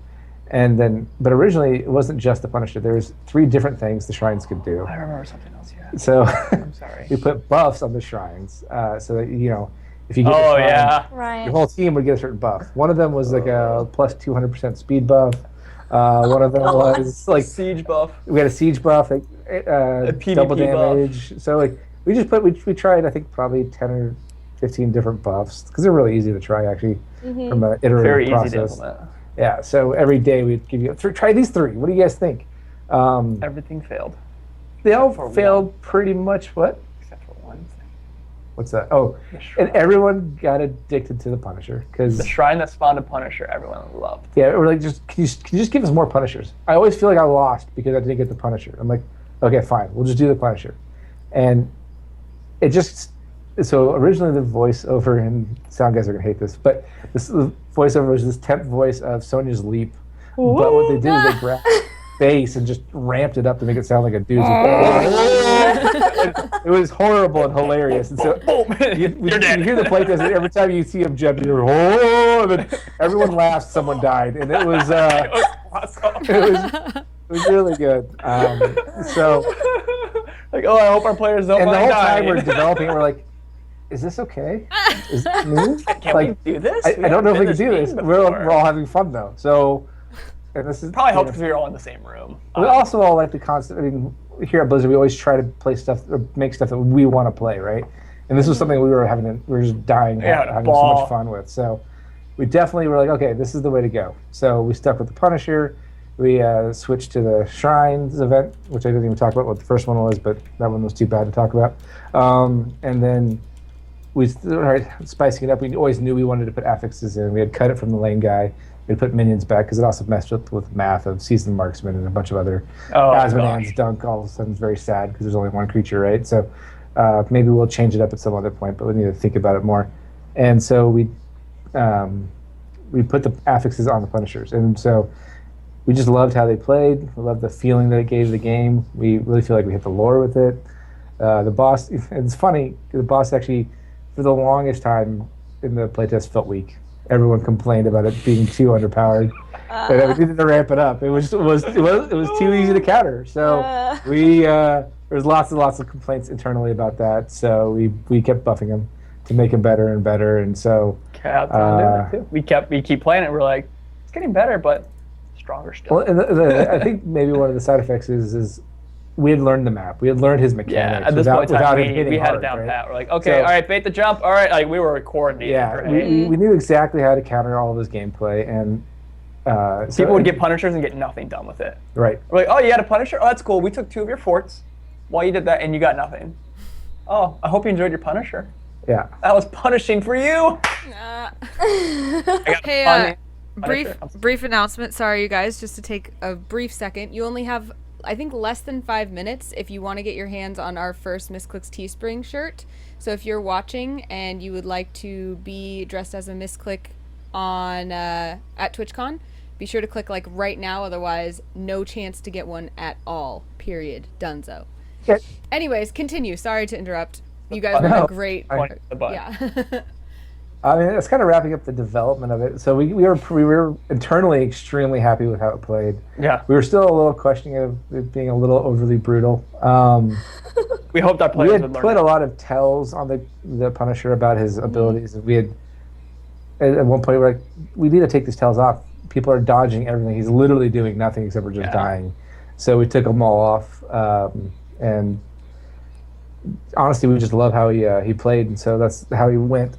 And then, but originally it wasn't just the Punisher. There was 3 different things the shrines could do. I remember something else. Yeah. So I'm sorry. we put buffs on the shrines so that, you know, if you get Oh the shrine, yeah. Right. your whole team would get a certain buff. One of them was like a plus 200% speed buff. One of them was like, Siege buff. we had a siege buff, like PvP double buff. damage. So like we just we tried, I think, probably 10 or 15 different buffs because they're really easy to try actually from an iterative Very easy to process. implement. Yeah, so every day we'd give you try these 3. What do you guys think? Everything failed. They all failed pretty much. What? Except for one thing. What's that? Oh, and everyone got addicted to the Punisher because The shrine that spawned a Punisher, everyone loved. yeah, we're like, can you just give us more Punishers? I always feel like I lost because I didn't get the Punisher. I'm like, okay, fine, we'll just do the Punisher, and it just so originally the voiceover, and sound guys are gonna hate this, but the voiceover was this temp voice of Sonya's Leap, but what they did is they grabbed bass and just ramped it up to make it sound like a dude's. It was horrible and hilarious. And so you hear the playtest, and every time you see him jump, you hear oh, and then everyone laughs. Someone died, and it was it was really good. So like, oh, I hope our players don't. And the whole dying. time we're developing, we're like, is this okay? Is it me? Can we do this? I don't know if we can do this. We're all having fun though. So. And this is Probably helps because we were all in the same room. We also all like the concept. I mean, here at Blizzard, we always try to play stuff or make stuff that we want to play, right? And this was something we were just dying, having so much fun with. So we definitely were like, okay, this is the way to go. So we stuck with the Punisher. We switched to the Shrines event, which I didn't even talk about what the first one was, but that one was too bad to talk about. And then we started spicing it up. We always knew we wanted to put affixes in. We had cut it from the lane guy. We put minions back because it also messed with math of seasoned marksman and a bunch of other Asmodean's dunk. All of a sudden, it's very sad because there's only one creature, right? So maybe we'll change it up at some other point, but we need to think about it more. And so we put the affixes on the Punishers, and so we just loved how they played. We loved the feeling that it gave the game. We really feel like we hit the lore with it. The boss, it's funny. The boss actually, for the longest time in the playtest, felt weak. Everyone complained about it being too underpowered, and we needed to ramp it up. It was too easy to counter. So there was lots and lots of complaints internally about that. So we kept buffing him to make him better and better. And so we keep playing it. We're like, it's getting better, but stronger still. Well, and I think maybe one of the side effects is we had learned the map. We had learned his mechanics. Yeah, at this point in time, we had hard, it down right? pat. We're like, okay, all right, bait the jump. All right, like we were coordinated. Yeah, right? we knew exactly how to counter all of his gameplay, and people would get Punishers and get nothing done with it. Right. We're like, oh, you had a Punisher? Oh, that's cool. We took 2 of your forts while you did that, and you got nothing. Oh, I hope you enjoyed your Punisher. Yeah. That was punishing for you. Hey, brief announcement. Sorry, you guys, just to take a brief second. You only have, I think, less than 5 minutes if you want to get your hands on our first Misscliks Teespring shirt. So if you're watching and you would like to be dressed as a Missclik on at TwitchCon, be sure to click like right now. Otherwise, no chance to get one at all. Period. Donezo. Yeah. Anyways, continue. Sorry to interrupt. You guys were great. Yeah. I mean, it's kind of wrapping up the development of it. So we were internally extremely happy with how it played. Yeah. We were still a little questioning of it being a little overly brutal. We hoped our players we had would learn put that. a lot of tells on the Punisher about his abilities. We had at one point we're like, we need to take these tells off. People are dodging everything. He's literally doing nothing except for just dying. So we took them all off, and honestly, we just love how he played, and so that's how he went.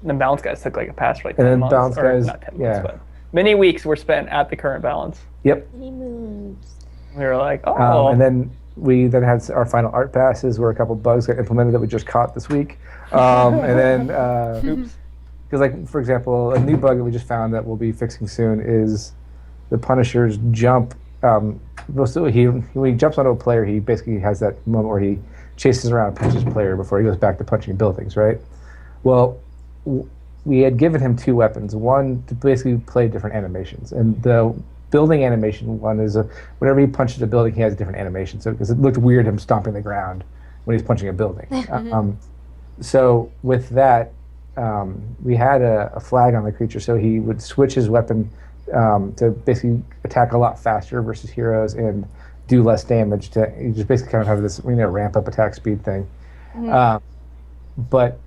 The balance guys took like a pass for like 10 10 months. months. Or not 10 months, but many weeks were spent at the current balance. Yep. Many moves. We were like, oh. And then we then had our final art passes where a couple bugs got implemented that we just caught this week. And then, because like, for example, a new bug that we just found that we'll be fixing soon is the Punisher's jump. So when he jumps onto a player, he basically has that moment where he chases around and punches a player before he goes back to punching buildings, right? Well, we had given him 2 weapons. One to basically play different animations, and the building animation one is whenever he punches a building, he has a different animation. So because it looked weird him stomping the ground when he's punching a building. So with that, we had a flag on the creature, so he would switch his weapon to basically attack a lot faster versus heroes and do less damage. You just basically kind of have this ramp up attack speed thing. But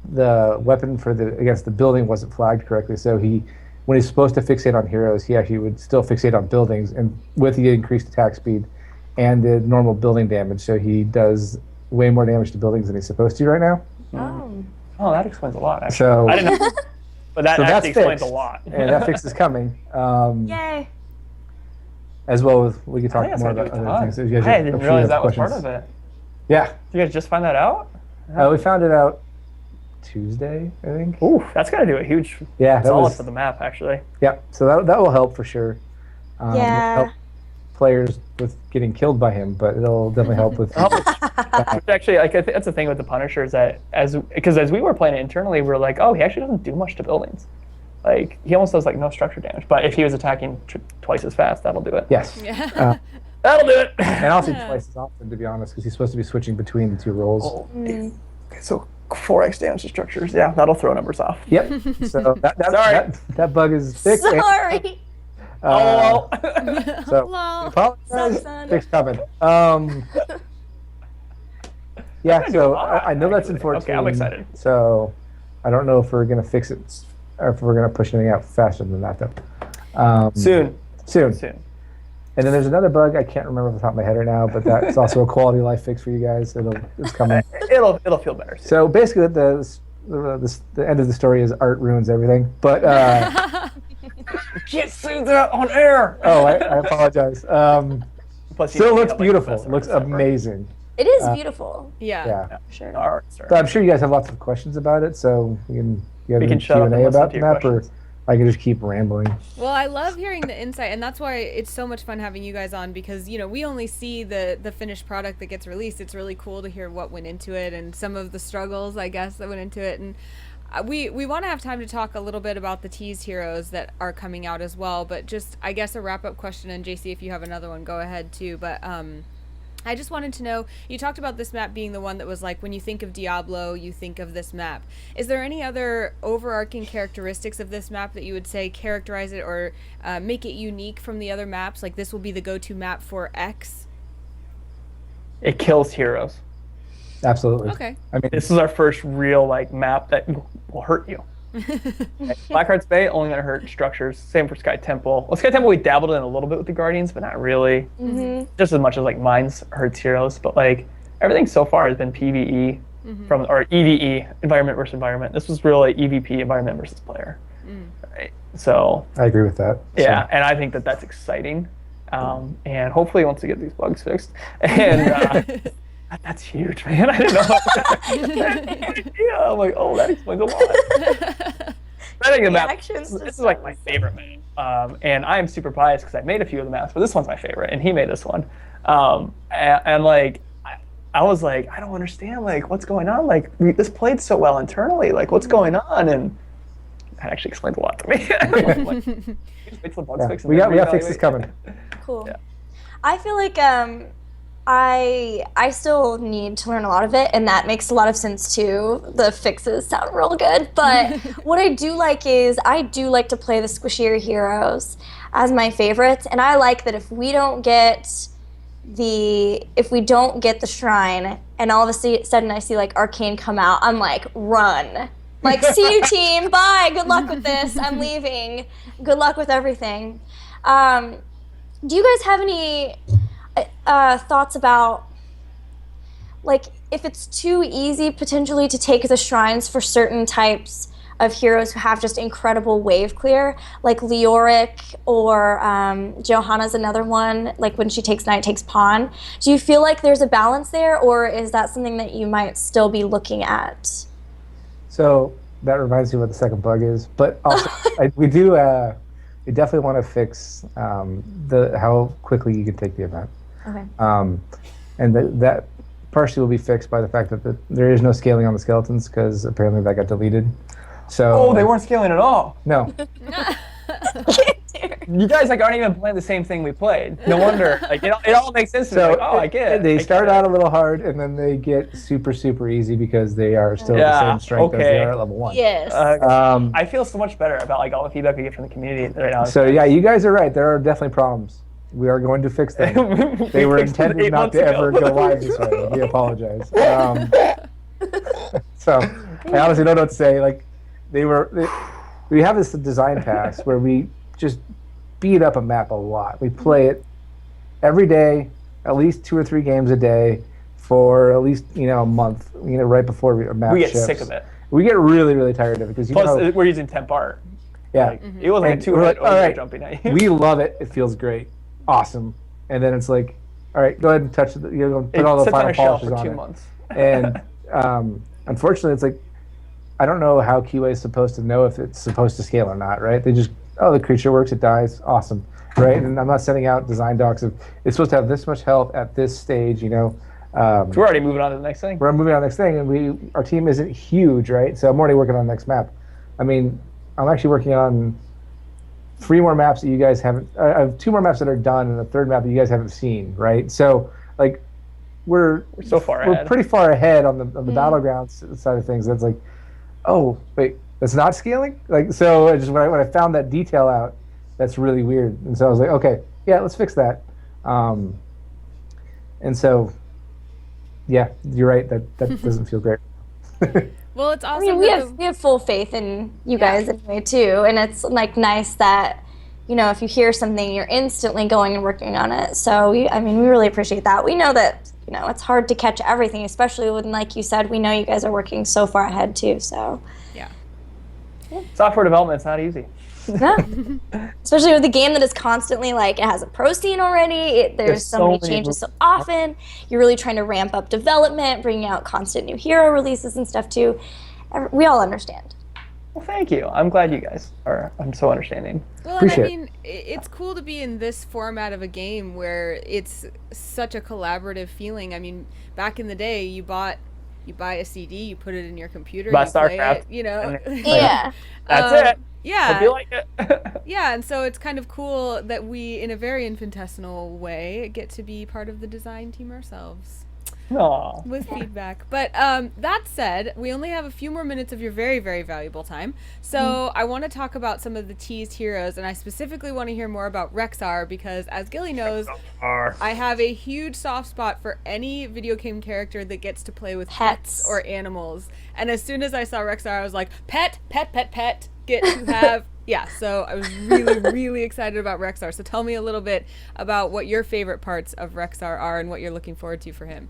the weapon for against the building wasn't flagged correctly, so when he's supposed to fixate on heroes, he actually would still fixate on buildings, and with the increased attack speed and the normal building damage, so he does way more damage to buildings than he's supposed to right now. Oh, that explains a lot, actually. So I didn't know. But that so actually that's explains fixed. a lot. And that fix is coming. Yay. As well as we can I talk think that's more gonna about do a other ton. things. If you guys I I'm didn't sure you realize have that was part questions. of it. Yeah. Did you guys just find that out? We found it out Tuesday, I think. Ooh, that's gonna do a huge Yeah, that solid was for the map, actually. yeah. So that will help for sure. Yeah. Help players with getting killed by him, but it'll definitely help with. Actually, like I think that's the thing with the Punisher is that because as we were playing it internally, we were like, oh, he actually doesn't do much to buildings. Like he almost does like no structure damage. But if he was attacking twice as fast, that'll do it. Yes. Yeah. That'll do it. And also twice as often, to be honest, because he's supposed to be switching between the two roles. Oh, okay, so 4x damage to structures. Yeah, that'll throw numbers off. Yep. So Sorry. that bug is fixed. Sorry. Oh. So Lol. apologize. Son. Fixed coming. Yeah. So I know that's in 14. Okay, I'm excited. So I don't know if we're gonna fix it or if we're gonna push anything out faster than that though. Soon. Soon. And then there's another bug I can't remember off the top of my head right now, but that's also a quality of life fix for you guys. It's coming. It'll feel better. Soon. So basically, the end of the story is art ruins everything. But You can't say that on air. I apologize. Plus, Still looks like, beautiful. the best Looks artist ever. amazing. It is beautiful. Yeah. Yeah. Sure. All right, sir. So I'm sure you guys have lots of questions about it. So you We can do shut up and Q&A listen about to the your map, or questions. I can just keep rambling. Well, I love hearing the insight, and that's why it's so much fun having you guys on, because we only see the finished product that gets released. It's really cool to hear what went into it and some of the struggles, I guess, that went into it. And we want to have time to talk a little bit about the tease heroes that are coming out as well. But just, I guess, a wrap-up question, and JC, if you have another one, go ahead too. But I just wanted to know, you talked about this map being the one that was like, when you think of Diablo, you think of this map. Is there any other overarching characteristics of this map that you would say characterize it or make it unique from the other maps? Like, this will be the go-to map for X? It kills heroes. Absolutely. Okay. I mean, This is our first real map that will hurt you. Blackheart's Bay only gonna hurt structures. Same for Sky Temple. Well, Sky Temple we dabbled in a little bit with the Guardians, but not really. Just as much as mines hurts heroes. But everything so far has been PvE or EVE, environment versus environment. This was really EVP, environment versus player. Right. So I agree with that. yeah, and I think that's exciting. And hopefully once we get these bugs fixed, and that's huge, man. I didn't know. Yeah, I'm like, oh, that explains a lot. I think the map, this is my favorite map. And I am super biased because I made a few of the maps, but this one's my favorite, and he made this one. I was like, I don't understand, what's going on? This played so well internally. What's going on? And that actually explains a lot to me. Just wait till the bugs fix and We then got fixes reevaluate. coming. Cool. Yeah. I feel like I still need to learn a lot of it, and that makes a lot of sense too. The fixes sound real good, but what I do like is I do like to play the squishier heroes as my favorites, and I like that if we don't get the shrine, and all of a sudden I see Arcane come out, I'm like, run. See you, team. Bye. Good luck with this. I'm leaving. Good luck with everything. Do you guys have any thoughts about if it's too easy potentially to take the shrines for certain types of heroes who have just incredible wave clear, like Leoric or Johanna's another one, when she takes knight, takes pawn. Do you feel like there's a balance there, or is that something that you might still be looking at? So that reminds me what the second bug is, but also we definitely want to fix how quickly you can take the event. Okay. And that partially will be fixed by the fact that there is no scaling on the skeletons, because apparently that got deleted. So they weren't scaling at all. No. You guys aren't even playing the same thing we played. No wonder. It all makes sense to me. I get it. They start out a little hard, and then they get super, super easy because they are still the same strength as they are at level 1. Yes. I feel so much better about all the feedback we get from the community right now. So yeah, you guys are right. There are definitely problems. We are going to fix them. They were intended not to ever go live this way. We apologize. So I honestly don't know what to say. We have this design pass where we just beat up a map a lot. We play it every day, at least 2 or 3 games a day for at least a month. Right before a map we get ships. sick of it. We get really, really tired of it because Plus, we're using temp art. Yeah. Like, it was like And 2 we're like, ogre all right, jumping at you. we love it. It feels great, awesome. And then it's like, all right, go ahead and touch the, put all the sits on final a shelf polishes for on 2 it. months. And unfortunately, it's like, I don't know how QA is supposed to know if it's supposed to scale or not, right? They just, the creature works, it dies, awesome, right? And I'm not sending out design docs of it's supposed to have this much health at this stage, So we're already moving on to the next thing. We're moving on to the next thing, and our team isn't huge, right? So I'm already working on the next map. I mean, I'm actually working on 3 more maps that you guys haven't. I have 2 more maps that are done, and a 3rd map that you guys haven't seen, right? So like, we're so far ahead. We're pretty far ahead on the battlegrounds side of things. That's like, oh wait, that's not scaling. Like, so I just when I found that detail out, that's really weird. And so I was like, okay, yeah, let's fix that. And so, yeah, you're right. That doesn't feel great. Well, it's awesome. I mean, we have full faith in you guys anyway too, and it's like nice that if you hear something, you're instantly going and working on it. So we really appreciate that. We know that it's hard to catch everything, especially when, like you said, we know you guys are working so far ahead too. So yeah, software development's not easy. yeah. Especially with a game that is constantly like, it has a pro scene already. There's so many changes so often. You're really trying to ramp up development, bringing out constant new hero releases and stuff too. We all understand. Well, thank you. I'm glad you guys are so understanding. Well, and I mean, it's cool to be in this format of a game where it's such a collaborative feeling. I mean, back in the day, you buy a CD, you put it in your computer, you play it, Yeah. That's it. Yeah. Hope you like it. Yeah, and so it's kind of cool that we, in a very infinitesimal way, get to be part of the design team ourselves. Aww. With feedback. But that said, we only have a few more minutes of your very, very valuable time. So I want to talk about some of the teased heroes, and I specifically want to hear more about Rexxar because, as Gilly knows, I have a huge soft spot for any video game character that gets to play with pets or animals. And as soon as I saw Rexxar, I was like, pet, get to have... Yeah, so I was really, really excited about Rexxar. So tell me a little bit about what your favorite parts of Rexxar are and what you're looking forward to for him.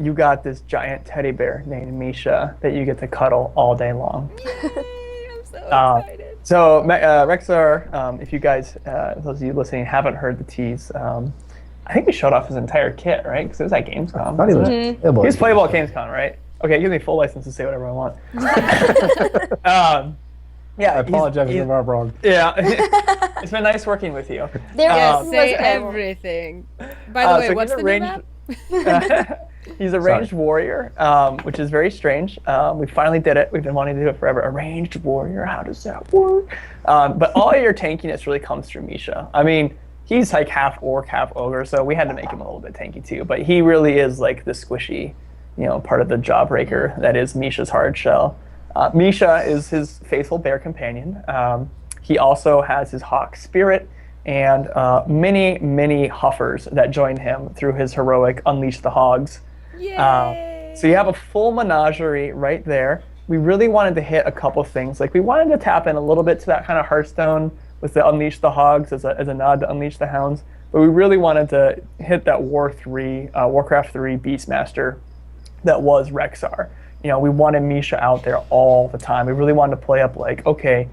You got this giant teddy bear named Misha that you get to cuddle all day long. Yay! I'm so excited. So Rexxar, if you guys, those of you listening, haven't heard the tease, I think we showed off his entire kit, right? Because it was at Gamescom. I thought he was playable. He was playable at Gamescom, right? Okay, it gives me full license to say whatever I want. Yeah, I apologize if I'm wrong. Yeah, it's been nice working with you. Say everything. By the way, what's the new map? He's a ranged warrior, which is very strange. We finally did it. We've been wanting to do it forever. A ranged warrior, how does that work? But all of your tankiness really comes through Misha. I mean, he's like half orc, half ogre, so we had to make him a little bit tanky too. But he really is like the squishy, part of the jawbreaker that is Misha's hard shell. Misha is his faithful bear companion. He also has his hawk spirit and many, many huffers that join him through his heroic Unleash the Hogs. Yay! So you have a full menagerie right there. We really wanted to hit a couple things. Like we wanted to tap in a little bit to that kind of Hearthstone with the Unleash the Hogs as a nod to Unleash the Hounds. But we really wanted to hit that Warcraft 3 Beastmaster that was Rexxar. We wanted Misha out there all the time. We really wanted to play up like, okay,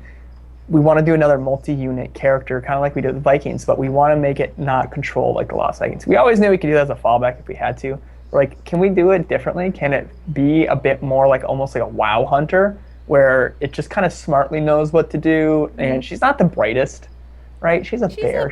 we want to do another multi-unit character, kind of like we did with Vikings, but we want to make it not control like the Lost Vikings. We always knew we could do that as a fallback if we had to. We're like, can we do it differently? Can it be a bit more like almost like a WoW hunter, where it just kind of smartly knows what to do, and she's not the brightest, right? She's a bear.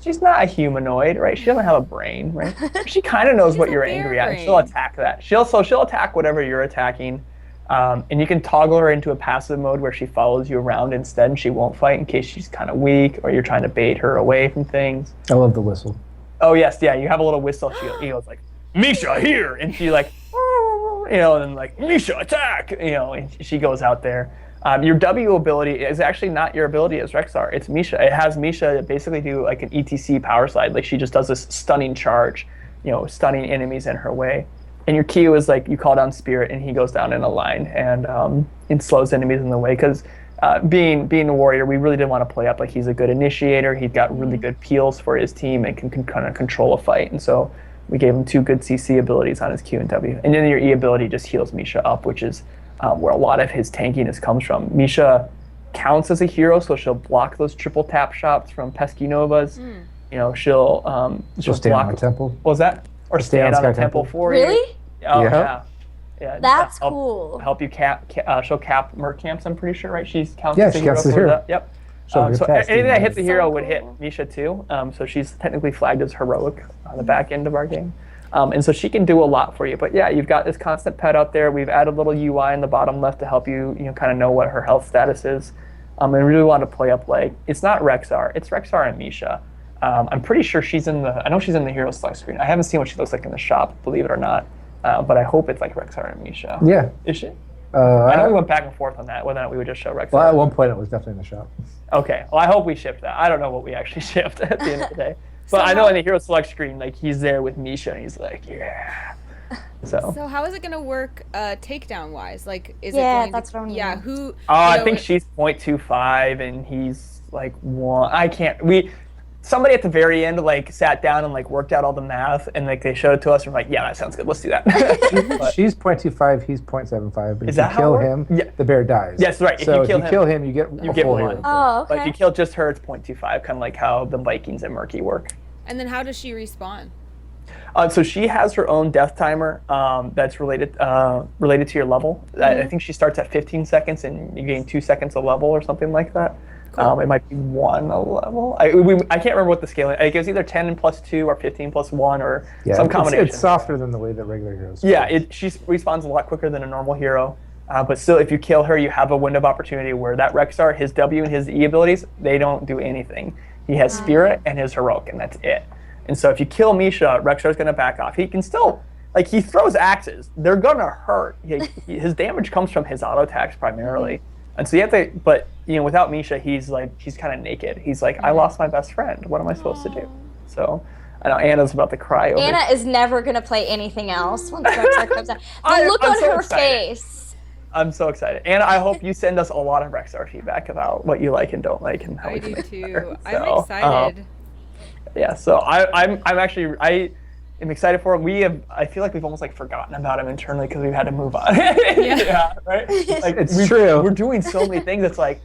She's not a humanoid, right? She doesn't have a brain, right? She kind of knows what you're angry at, and she'll attack that. She'll attack whatever you're attacking, and you can toggle her into a passive mode where she follows you around instead, and she won't fight in case she's kind of weak or you're trying to bait her away from things. I love the whistle. Oh yes, yeah. You have a little whistle. She goes like, Misha here, and she like, and then like Misha attack, and she goes out there. Your W ability is actually not your ability as Rexxar. It's Misha. It has Misha basically do like an ETC power slide. Like she just does this stunning charge, stunning enemies in her way. And your Q is like you call down Spirit and he goes down in a line and slows enemies in the way. Because being a warrior, we really did want to play up like he's a good initiator. He's got really good peels for his team and can kind of control a fight. And so we gave him 2 good CC abilities on his Q and W. And then your E ability just heals Misha up, which is where a lot of his tankiness comes from. Misha counts as a hero, so she'll block those triple tap shots from Pesky Novas. You know, she'll stay block on a temple. What was that? Or stand on a temple for you. Really? Oh, Yeah. yeah. That's cool. Help you she'll cap merc camps, I'm pretty sure, right? She counts Yeah, as a she hero counts as a for hero. that. Yep. She'll So get past anything that hits the So hero would hit cool. Misha too. So she's technically flagged as heroic on the back end of our game. And so she can do a lot for you. But yeah, you've got this constant pet out there. We've added a little UI in the bottom left to help you, kind of know what her health status is. And we really want to play up like, it's not Rexxar, it's Rexxar and Misha. I'm pretty sure I know she's in the hero select screen. I haven't seen what she looks like in the shop, believe it or not. But I hope it's like Rexxar and Misha. Yeah. Is she? I know we went back and forth on that, whether or not we would just show Rexxar. Well, at one point it was definitely in the shop. Okay. Well, I hope we shipped that. I don't know what we actually shipped at the end of the day. But I know in the hero select screen, like he's there with Misha, and he's like, yeah. So how is it gonna work takedown wise? Like, is Yeah, it going that's to, what I'm yeah, wondering. who? I think she's 0.25 and he's like 1. I can't. Somebody at the very end like sat down and like worked out all the math and like they showed it to us and we're like, yeah, that sounds good. Let's do that. But She's 0.25, he's 0.75. But Is if that you how kill it him, works? Yeah. the bear dies. Yes, right. If So you kill him, you get a get full 1. hero. Oh, okay. But if you kill just her, it's 0.25, kind of like how the Vikings and Murky work. And then how does she respawn? So she has her own death timer that's related to your level. I think she starts at 15 seconds and you gain 2 seconds a level or something like that. Cool. It might be 1 a level. I can't remember what the scaling. It was either 10 plus 2 or 15 plus 1 or some combination. It's softer than the way that regular heroes. Yeah, she respawns a lot quicker than a normal hero. But still, if you kill her, you have a window of opportunity where that Rexxar, his W and his E abilities, they don't do anything. He has Spirit and his Heroic, and that's it. And so if you kill Misha, Rexxar's going to back off. He can still, like, he throws axes. They're going to hurt. His damage comes from his auto attacks primarily. And so you have to, but, without Misha, he's kind of naked. He's like, I lost my best friend. What am I supposed to do? So I know Anna's about to cry over Anna is never going to play anything else once Rexxar comes out. The look on her face. I'm so excited. Anna, I hope you send us a lot of Rexxar feedback about what you like and don't like and how I we can do make it too. better. I'm So, excited. Yeah, so I'm actually I am excited for him. I feel like we've almost like forgotten about him internally because we've had to move on. Yeah, right. Like It's true. We're doing so many things. It's like,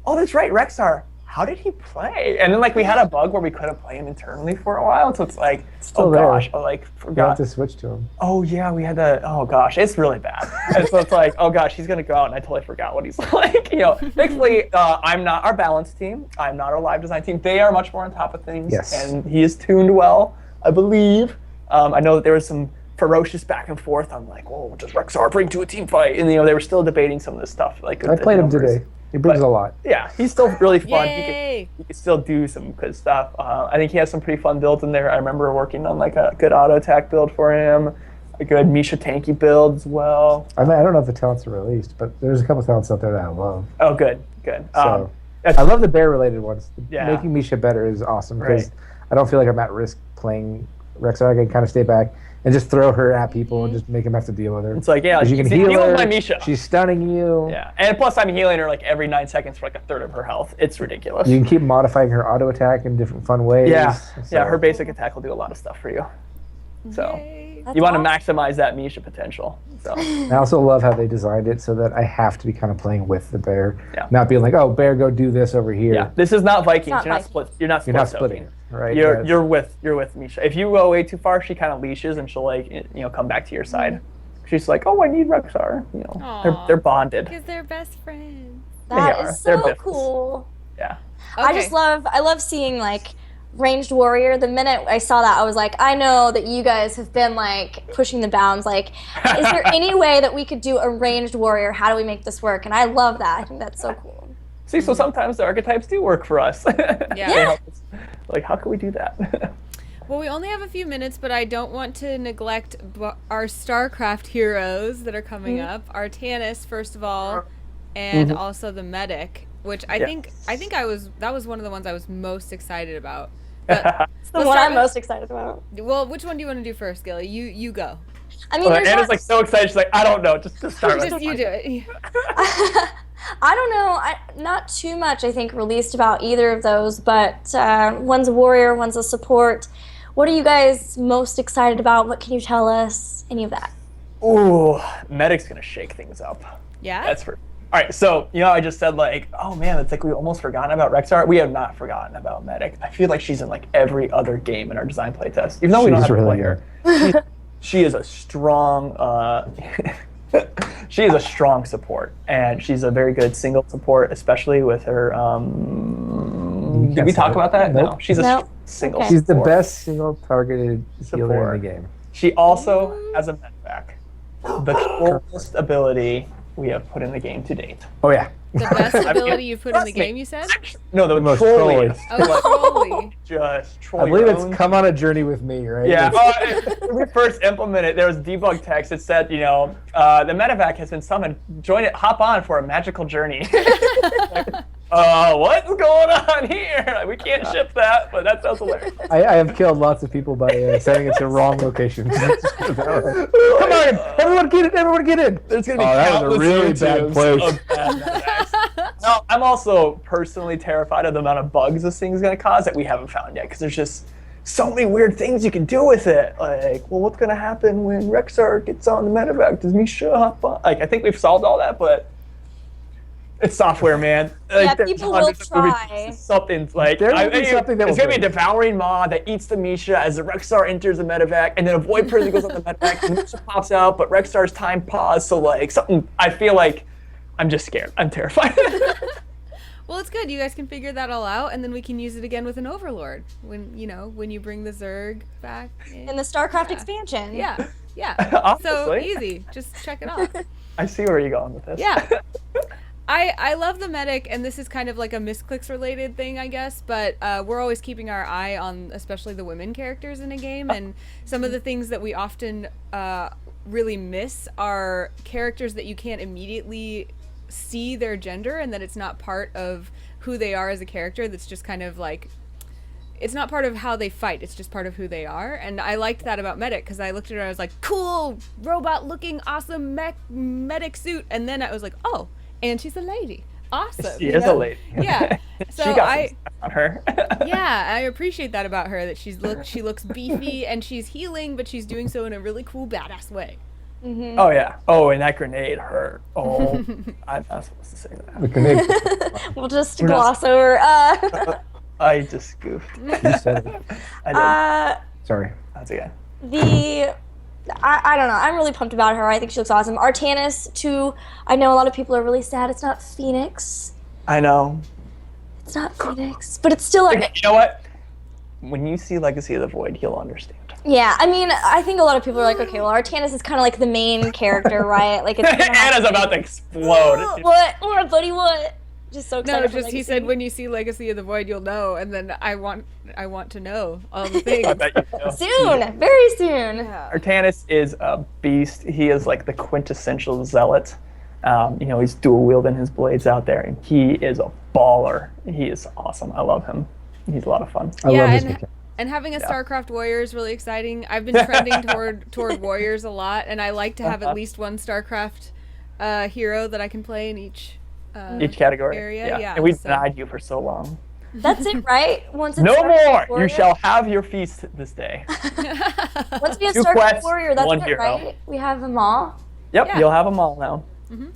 oh, that's right, Rexxar. How did he play? And then like we had a bug where we couldn't play him internally for a while. So it's like, Still oh there. gosh, I like You have forgot. to switch to him. Oh yeah, we had to. Oh gosh, it's really bad. And so it's like, oh gosh, he's gonna go out, and I totally forgot what he's like. Thankfully, I'm not our balance team. I'm not our live design team. They are much more on top of things. Yes. And he is tuned well, I believe. I know that there was some ferocious back and forth on like, oh, does Rexxar bring to a team fight? And they were still debating some of this stuff. Like I played him numbers. today. He brings But- a lot. Yeah, he's still really fun. Yay! He can still do some good stuff. I think he has some pretty fun builds in there. I remember working on like a good auto attack build for him, a good Misha tanky build as well. I don't know if the talents are released, but there's a couple talents out there that I love. Oh, good. So that's- I love the bear related ones. Yeah. Making Misha better is awesome because Right. I don't feel like I'm at risk playing Rexxar. I can kind of stay back and just throw her at people and just make them have to deal with her. It's like, yeah, 'Cause you can see, heal heal her. my Misha. She's stunning you. Yeah, and plus I'm healing her like every 9 seconds for like a third of her health. It's ridiculous. You can keep modifying her auto attack in different fun ways. Yeah, So- her basic attack will do a lot of stuff for you. So Yay. That's you want to awesome. maximize that Misha potential. So I also love how they designed it so that I have to be kind of playing with the bear, Yeah. not being like, "Oh, bear, go do this over here." yeah, this is not Vikings. Not You're not Vikings. split. You're not You're not split splitting, soaking. right? You're with Misha. If you go way too far, she kind of leashes and she'll like come back to your side. She's like, oh, I need Rexxar. Aw. They're bonded. Because they're best friends. That are. is They're so biffles. cool. Yeah. I just love seeing like ranged warrior. The minute I saw that, I was like, I know that you guys have been like pushing the bounds. Like, is there any way that we could do a ranged warrior? How do we make this work? And I love that. I think that's so cool. See, so sometimes the archetypes do work for us. Yeah. They help us. Like, how can we do that? Well, we only have a few minutes, but I don't want to neglect our StarCraft heroes that are coming up. Our Tannis, first of all, and also the Medic, which I think that was one of the ones I was most excited about. But It's the one I'm most excited about. well, which one do you want to do first, Gilly? You go. I mean, there's Anna's not, like so excited. She's like, I don't know. Just start with Just you do it. I don't know. Not too much, I think, released about either of those, but one's a warrior, one's a support. What are you guys most excited about? What can you tell us? Any of that? Ooh, Medic's gonna shake things up. Yeah? That's for. All right, so I just said like, oh man, it's like we almost forgotten about Rexxar. We have not forgotten about Medic. I feel like she's in like every other game in our design playtest, even though we don't have to play her. She is a strong. She is a strong support, and she's a very good single support, especially with her. Did we talk about that? Nope. No, she's a single. She's the support best single targeted healer in the game. She also has a medvac, the coolest ability we have put in the game to date. Oh yeah. The best ability you've put in the game, you said? No, the most trolliest. Oh, trolly. Just troll. I believe it's come on a journey with me, right? Yeah. When we first implemented, there was debug text. It said, the medevac has been summoned. Join it. Hop on for a magical journey. What's going on here? Like, we can't ship that, but that sounds hilarious. I have killed lots of people by sending it to wrong locations. Come on, everyone get in! Everyone get in! There's gonna be that was a really YouTubes bad place. of bad medevacs. No, I'm also personally terrified of the amount of bugs this thing's gonna cause that we haven't found yet, because there's just so many weird things you can do with it. Like, well, what's gonna happen when Rexxar gets on the medevac? Does Misha hop on? Like, I think we've solved all that, but it's software, man. Yeah, people will try. Something's like There will be something that it's will gonna be a break. devouring maw that eats the Misha as the Rexxar enters the medevac, and then a void person goes on the medevac, and the Misha pops out, but Rexxar's time paused. So like something, I feel like I'm just scared. I'm terrified. Well, it's good. You guys can figure that all out, and then we can use it again with an Overlord when you bring the Zerg back In the StarCraft expansion. Yeah. So Honestly. easy. Just check it out. I see where you're going with this. Yeah. I love the medic, and this is kind of like a Misscliks related thing, I guess, but we're always keeping our eye on especially the women characters in a game, and some of the things that we often really miss are characters that you can't immediately see their gender, and that it's not part of who they are as a character. That's just kind of like, it's not part of how they fight, it's just part of who they are. And I liked that about Medic, because I looked at her and I was like, cool, robot looking, awesome medic suit, and then I was like, oh, and she's a lady. Awesome. She is a lady. Yeah. So she got some stuff on her. yeah, I appreciate that about her, that she looks beefy, and she's healing, but she's doing so in a really cool, badass way. Mm-hmm. Oh yeah. Oh, and that grenade hurt. Oh, I'm not supposed to say that. The grenade. We'll just gloss over. I just goofed. You said it. I did. Sorry. That's okay. I don't know. I'm really pumped about her. I think she looks awesome. Artanis, too. I know a lot of people are really sad it's not Phoenix. I know. It's not Phoenix, but it's still. You know what? When you see Legacy of the Void, you'll understand. Yeah, I mean, I think a lot of people are like, okay, well, Artanis is kind of like the main character, right? Like, it's Anna's about to explode. What, buddy? What? Just so excited. No, for just Legacy. he said when you see Legacy of the Void, you'll know, and then I want to know all the things. I bet you know. Soon, very soon. Artanis is a beast. He is like the quintessential zealot. He's dual wielding his blades out there, and he is a baller. He is awesome. I love him. He's a lot of fun. I love his mechanic. And having a StarCraft warrior is really exciting. I've been trending toward warriors a lot, and I like to have at least one StarCraft hero that I can play in each category area. Yeah. And we denied you for so long. That's it, right? Once it's No StarCraft more. Warrior, You shall have your feast this day. Once we have Two StarCraft quests, Warrior, that's one it, hero. right? We have them all. Yep, Yeah. you'll have them all now.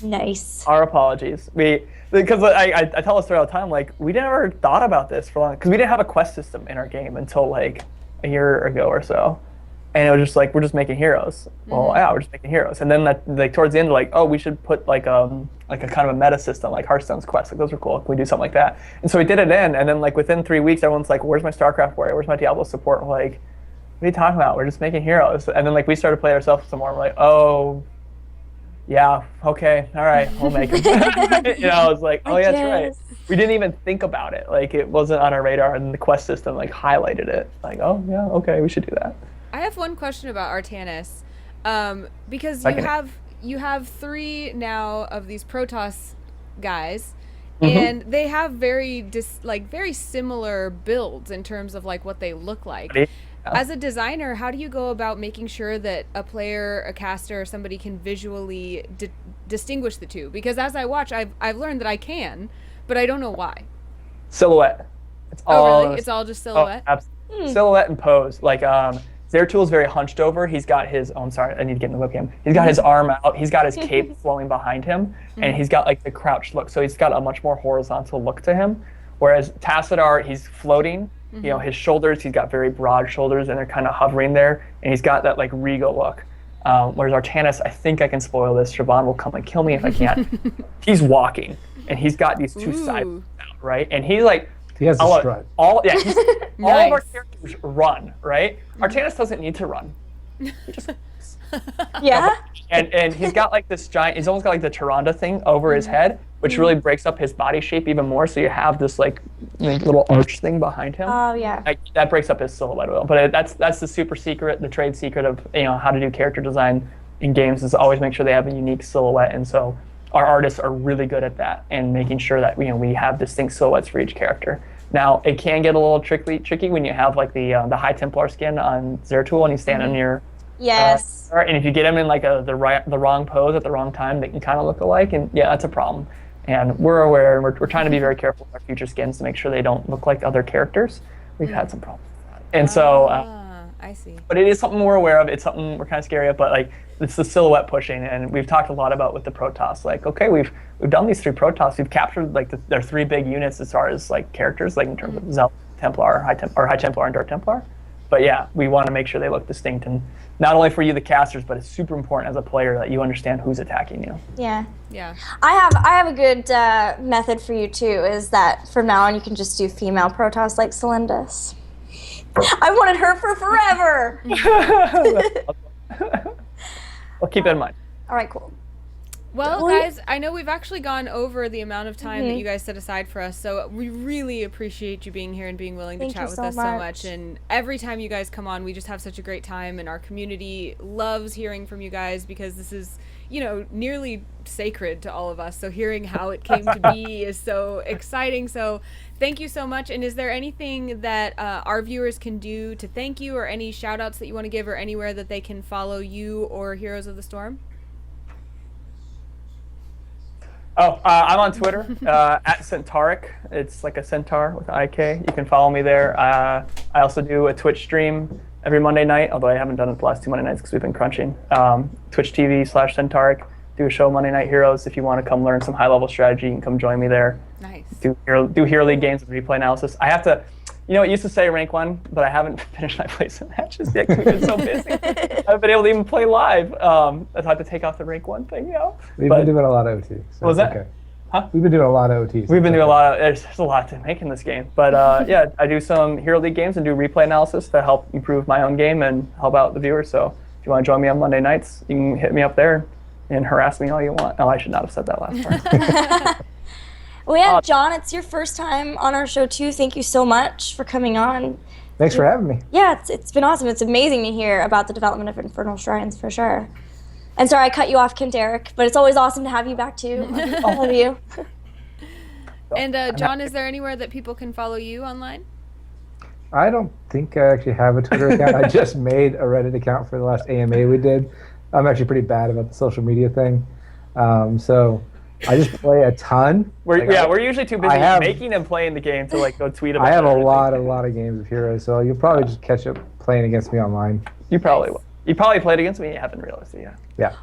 Nice. Our apologies. Because I tell us all the time, like, we never thought about this for long, because we didn't have a quest system in our game until like a year ago or so, and it was just like, we're just making heroes. Well, yeah, we're just making heroes, and then like towards the end, like, oh, we should put like a kind of a meta system like Hearthstone's quest. Like, those are cool. Can we do something like that? And so we did it in, and then like within 3 weeks, everyone's like, where's my StarCraft warrior? Where's my Diablo support? We're like, what are you talking about? We're just making heroes. And then like we started playing ourselves some more. We're like, oh. Yeah, okay, all right, we'll make them. I was like, oh yeah, that's right. We didn't even think about it. Like, it wasn't on our radar, and the quest system like highlighted it. Like, oh yeah, okay, we should do that. I have one question about Artanis, because you have 3 now of these Protos guys, and they have very similar builds in terms of like what they look like. As a designer, how do you go about making sure that a player, a caster, or somebody can visually distinguish the two? Because as I watch, I've learned that I can, but I don't know why. Silhouette. It's Oh, really? It's all just silhouette? Absolutely. Silhouette and pose. Like, Zeratul is very hunched over. He's got his, oh, I'm sorry, I need to get in the webcam. He's got his arm out. He's got his cape flowing behind him, and he's got like the crouched look. So he's got a much more horizontal look to him. Whereas Tassadar, he's floating. You know, his shoulders, he's got very broad shoulders, and they're kind of hovering there, and he's got that like regal look. Whereas Artanis, I think I can spoil this. Siobhan will come and kill me if I can't. He's walking, and he's got these two sides out, right? And he's like, he has a strut. all of Nice. our characters run, right? Artanis doesn't need to run. He just Yeah. and he's got like this giant, he's almost got like the Tyrande thing over his head, which really breaks up his body shape even more. So you have this like little arch thing behind him. Oh yeah. Like, that breaks up his silhouette a little. But that's the super secret, the trade secret of how to do character design in games is always make sure they have a unique silhouette. And so our artists are really good at that and making sure that we have distinct silhouettes for each character. Now it can get a little tricky when you have like the High Templar skin on Zeratul and he's standing near. Yes. And if you get him in like the wrong pose at the wrong time, they can kind of look alike, and yeah, that's a problem. And we're aware, and we're trying to be very careful with our future skins to make sure they don't look like other characters. We've had some problems with that. And so, I see. but it is something we're aware of. It's something we're kind of scary of, but like it's the silhouette pushing, and we've talked a lot about with the Protoss. Like, okay, we've done these 3 Protoss. We've captured like their 3 big units as far as like characters, like in terms of Zealot, Templar, High Templar, and Dark Templar. But yeah, we want to make sure they look distinct, and not only for you, the casters, but it's super important as a player that you understand who's attacking you. Yeah. Yeah. I have a good method for you too. Is that from now on you can just do female Protoss like Celendis. I wanted her for forever. Well, keep that in mind. All right, cool. Well, guys, I know we've actually gone over the amount of time that you guys set aside for us, so we really appreciate you being here and being willing to chat with us so much. And every time you guys come on, we just have such a great time, and our community loves hearing from you guys because this is, nearly sacred to all of us. So hearing how it came to be is so exciting. So thank you so much. And is there anything that our viewers can do to thank you, or any shout outs that you want to give, or anywhere that they can follow you or Heroes of the Storm? Oh, I'm on Twitter, at Kent-Erik. It's like a centaur with IK. You can follow me there. I also do a Twitch stream every Monday night, although I haven't done it the last 2 Monday nights because we've been crunching. Twitch TV/Kent-Erik. Do a show Monday Night Heroes. If you want to come learn some high-level strategy, you can come join me there. Nice. Do Hero League games with replay analysis. I have to, it used to say rank 1, but I haven't finished my placement matches yet because we've been so busy. I haven't been able to even play live. I've had to take off the rank 1 thing, We've been doing a lot of OT. So was that? Okay. Huh? We've been doing a lot of OTs. We've been doing a lot of, there's a lot to make in this game. But yeah, I do some Hero League games and do replay analysis to help improve my own game and help out the viewers. So if you want to join me on Monday nights, you can hit me up there and harass me all you want. Oh, I should not have said that last part. Well, yeah, John, it's your first time on our show too. Thank you so much for coming on. Thanks for having me. Yeah, it's been awesome. It's amazing to hear about the development of Infernal Shrines for sure. And sorry I cut you off, Kent-Erik, but it's always awesome to have you back too. All of you. And John, is there anywhere that people can follow you online? I don't think I actually have a Twitter account. I just made a Reddit account for the last AMA we did. I'm actually pretty bad about the social media thing. So I just play a ton. We're usually too busy making and playing the game to like go tweet about it. I have a lot of games of Heroes, so you'll probably just catch up playing against me online. You probably will. You probably played against me and you haven't realized it yet. Yeah.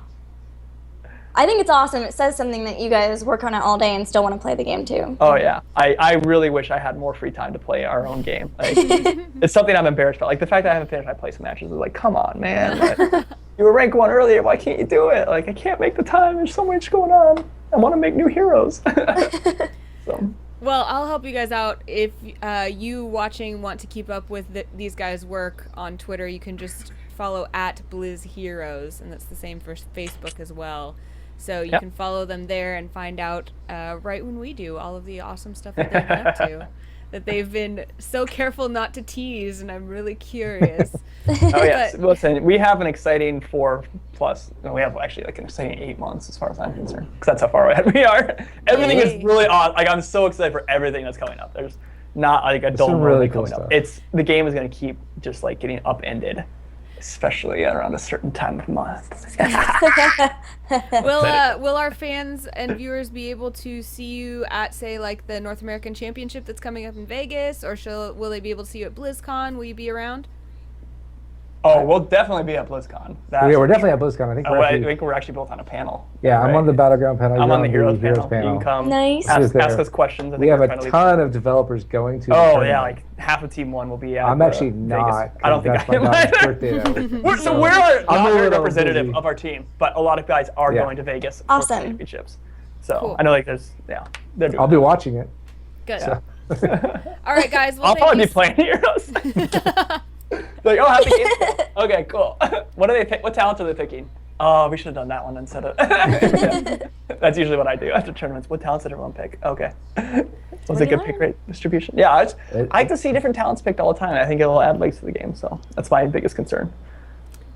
I think it's awesome. It says something that you guys work on it all day and still want to play the game too. Oh yeah, I really wish I had more free time to play our own game. Like, it's something I'm embarrassed about. Like the fact that I haven't finished my placement matches is like, come on, man. Like, you were rank 1 earlier. Why can't you do it? Like I can't make the time. There's so much going on. I want to make new heroes. So. Well, I'll help you guys out. If you watching want to keep up with these guys' work on Twitter, you can just follow @BlizzHeroes, and that's the same for Facebook as well. So you can follow them there and find out right when we do all of the awesome stuff that they've been up to, that they've been so careful not to tease, and I'm really curious. Oh yes, listen, we have an exciting 4+. No, we have actually like an exciting 8 months as far as I'm concerned, because that's how far ahead we are. Everything is really on. Like I'm so excited for everything that's coming up. There's not like a dull really moment cool coming stuff. up. The game is going to keep just like getting upended, especially around a certain time of month. Will our fans and viewers be able to see you at, say, like the North American Championship that's coming up in Vegas, or will they be able to see you at BlizzCon? Will you be around? Oh, we'll definitely be at BlizzCon. Yeah, we're definitely at BlizzCon. I think I think we're actually both on a panel. Yeah, right? I'm on the Battleground panel. I'm you're on the Heroes panel. panel. You can come Nice. ask us questions. I We think have we're a trying to ton of developers going to the Oh, tournament. yeah, like half of Team 1 will be at I'm actually Vegas. not. I don't think that's I am. my daughter's birthday that weekend, So we're not I'm a very little representative busy. of our team, but a lot of guys are Yeah. going to Vegas for Awesome. championships. So Cool. I know like there's, they're doing I'll be watching it. Good. So. All right, guys. Well, I'll thank probably you be playing Heroes. Like, oh, happy game. Okay, cool. What do they pick? What talents are they picking? Oh, we should have done that one instead of. Yeah. That's usually what I do after tournaments. What talents did everyone pick? Okay. Was it good pick rate distribution? Yeah, I like to see different talents picked all the time. I think it will add legs to the game, so that's my biggest concern.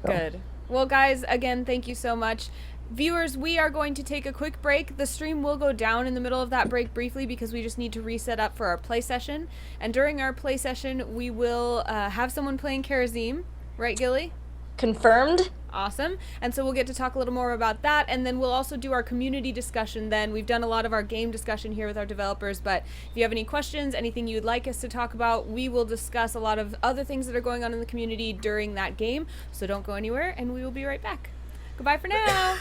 So. Good. Well, guys, again, thank you so much. Viewers, we are going to take a quick break. The stream will go down in the middle of that break briefly because we just need to reset up for our play session. And during our play session, we will have someone playing Kharazim. Right, Gilly? Confirmed. Awesome. And so we'll get to talk a little more about that, and then we'll also do our community discussion then. We've done a lot of our game discussion here with our developers, but if you have any questions, anything you'd like us to talk about, we will discuss a lot of other things that are going on in the community during that game. So don't go anywhere, and we will be right back. Goodbye for now.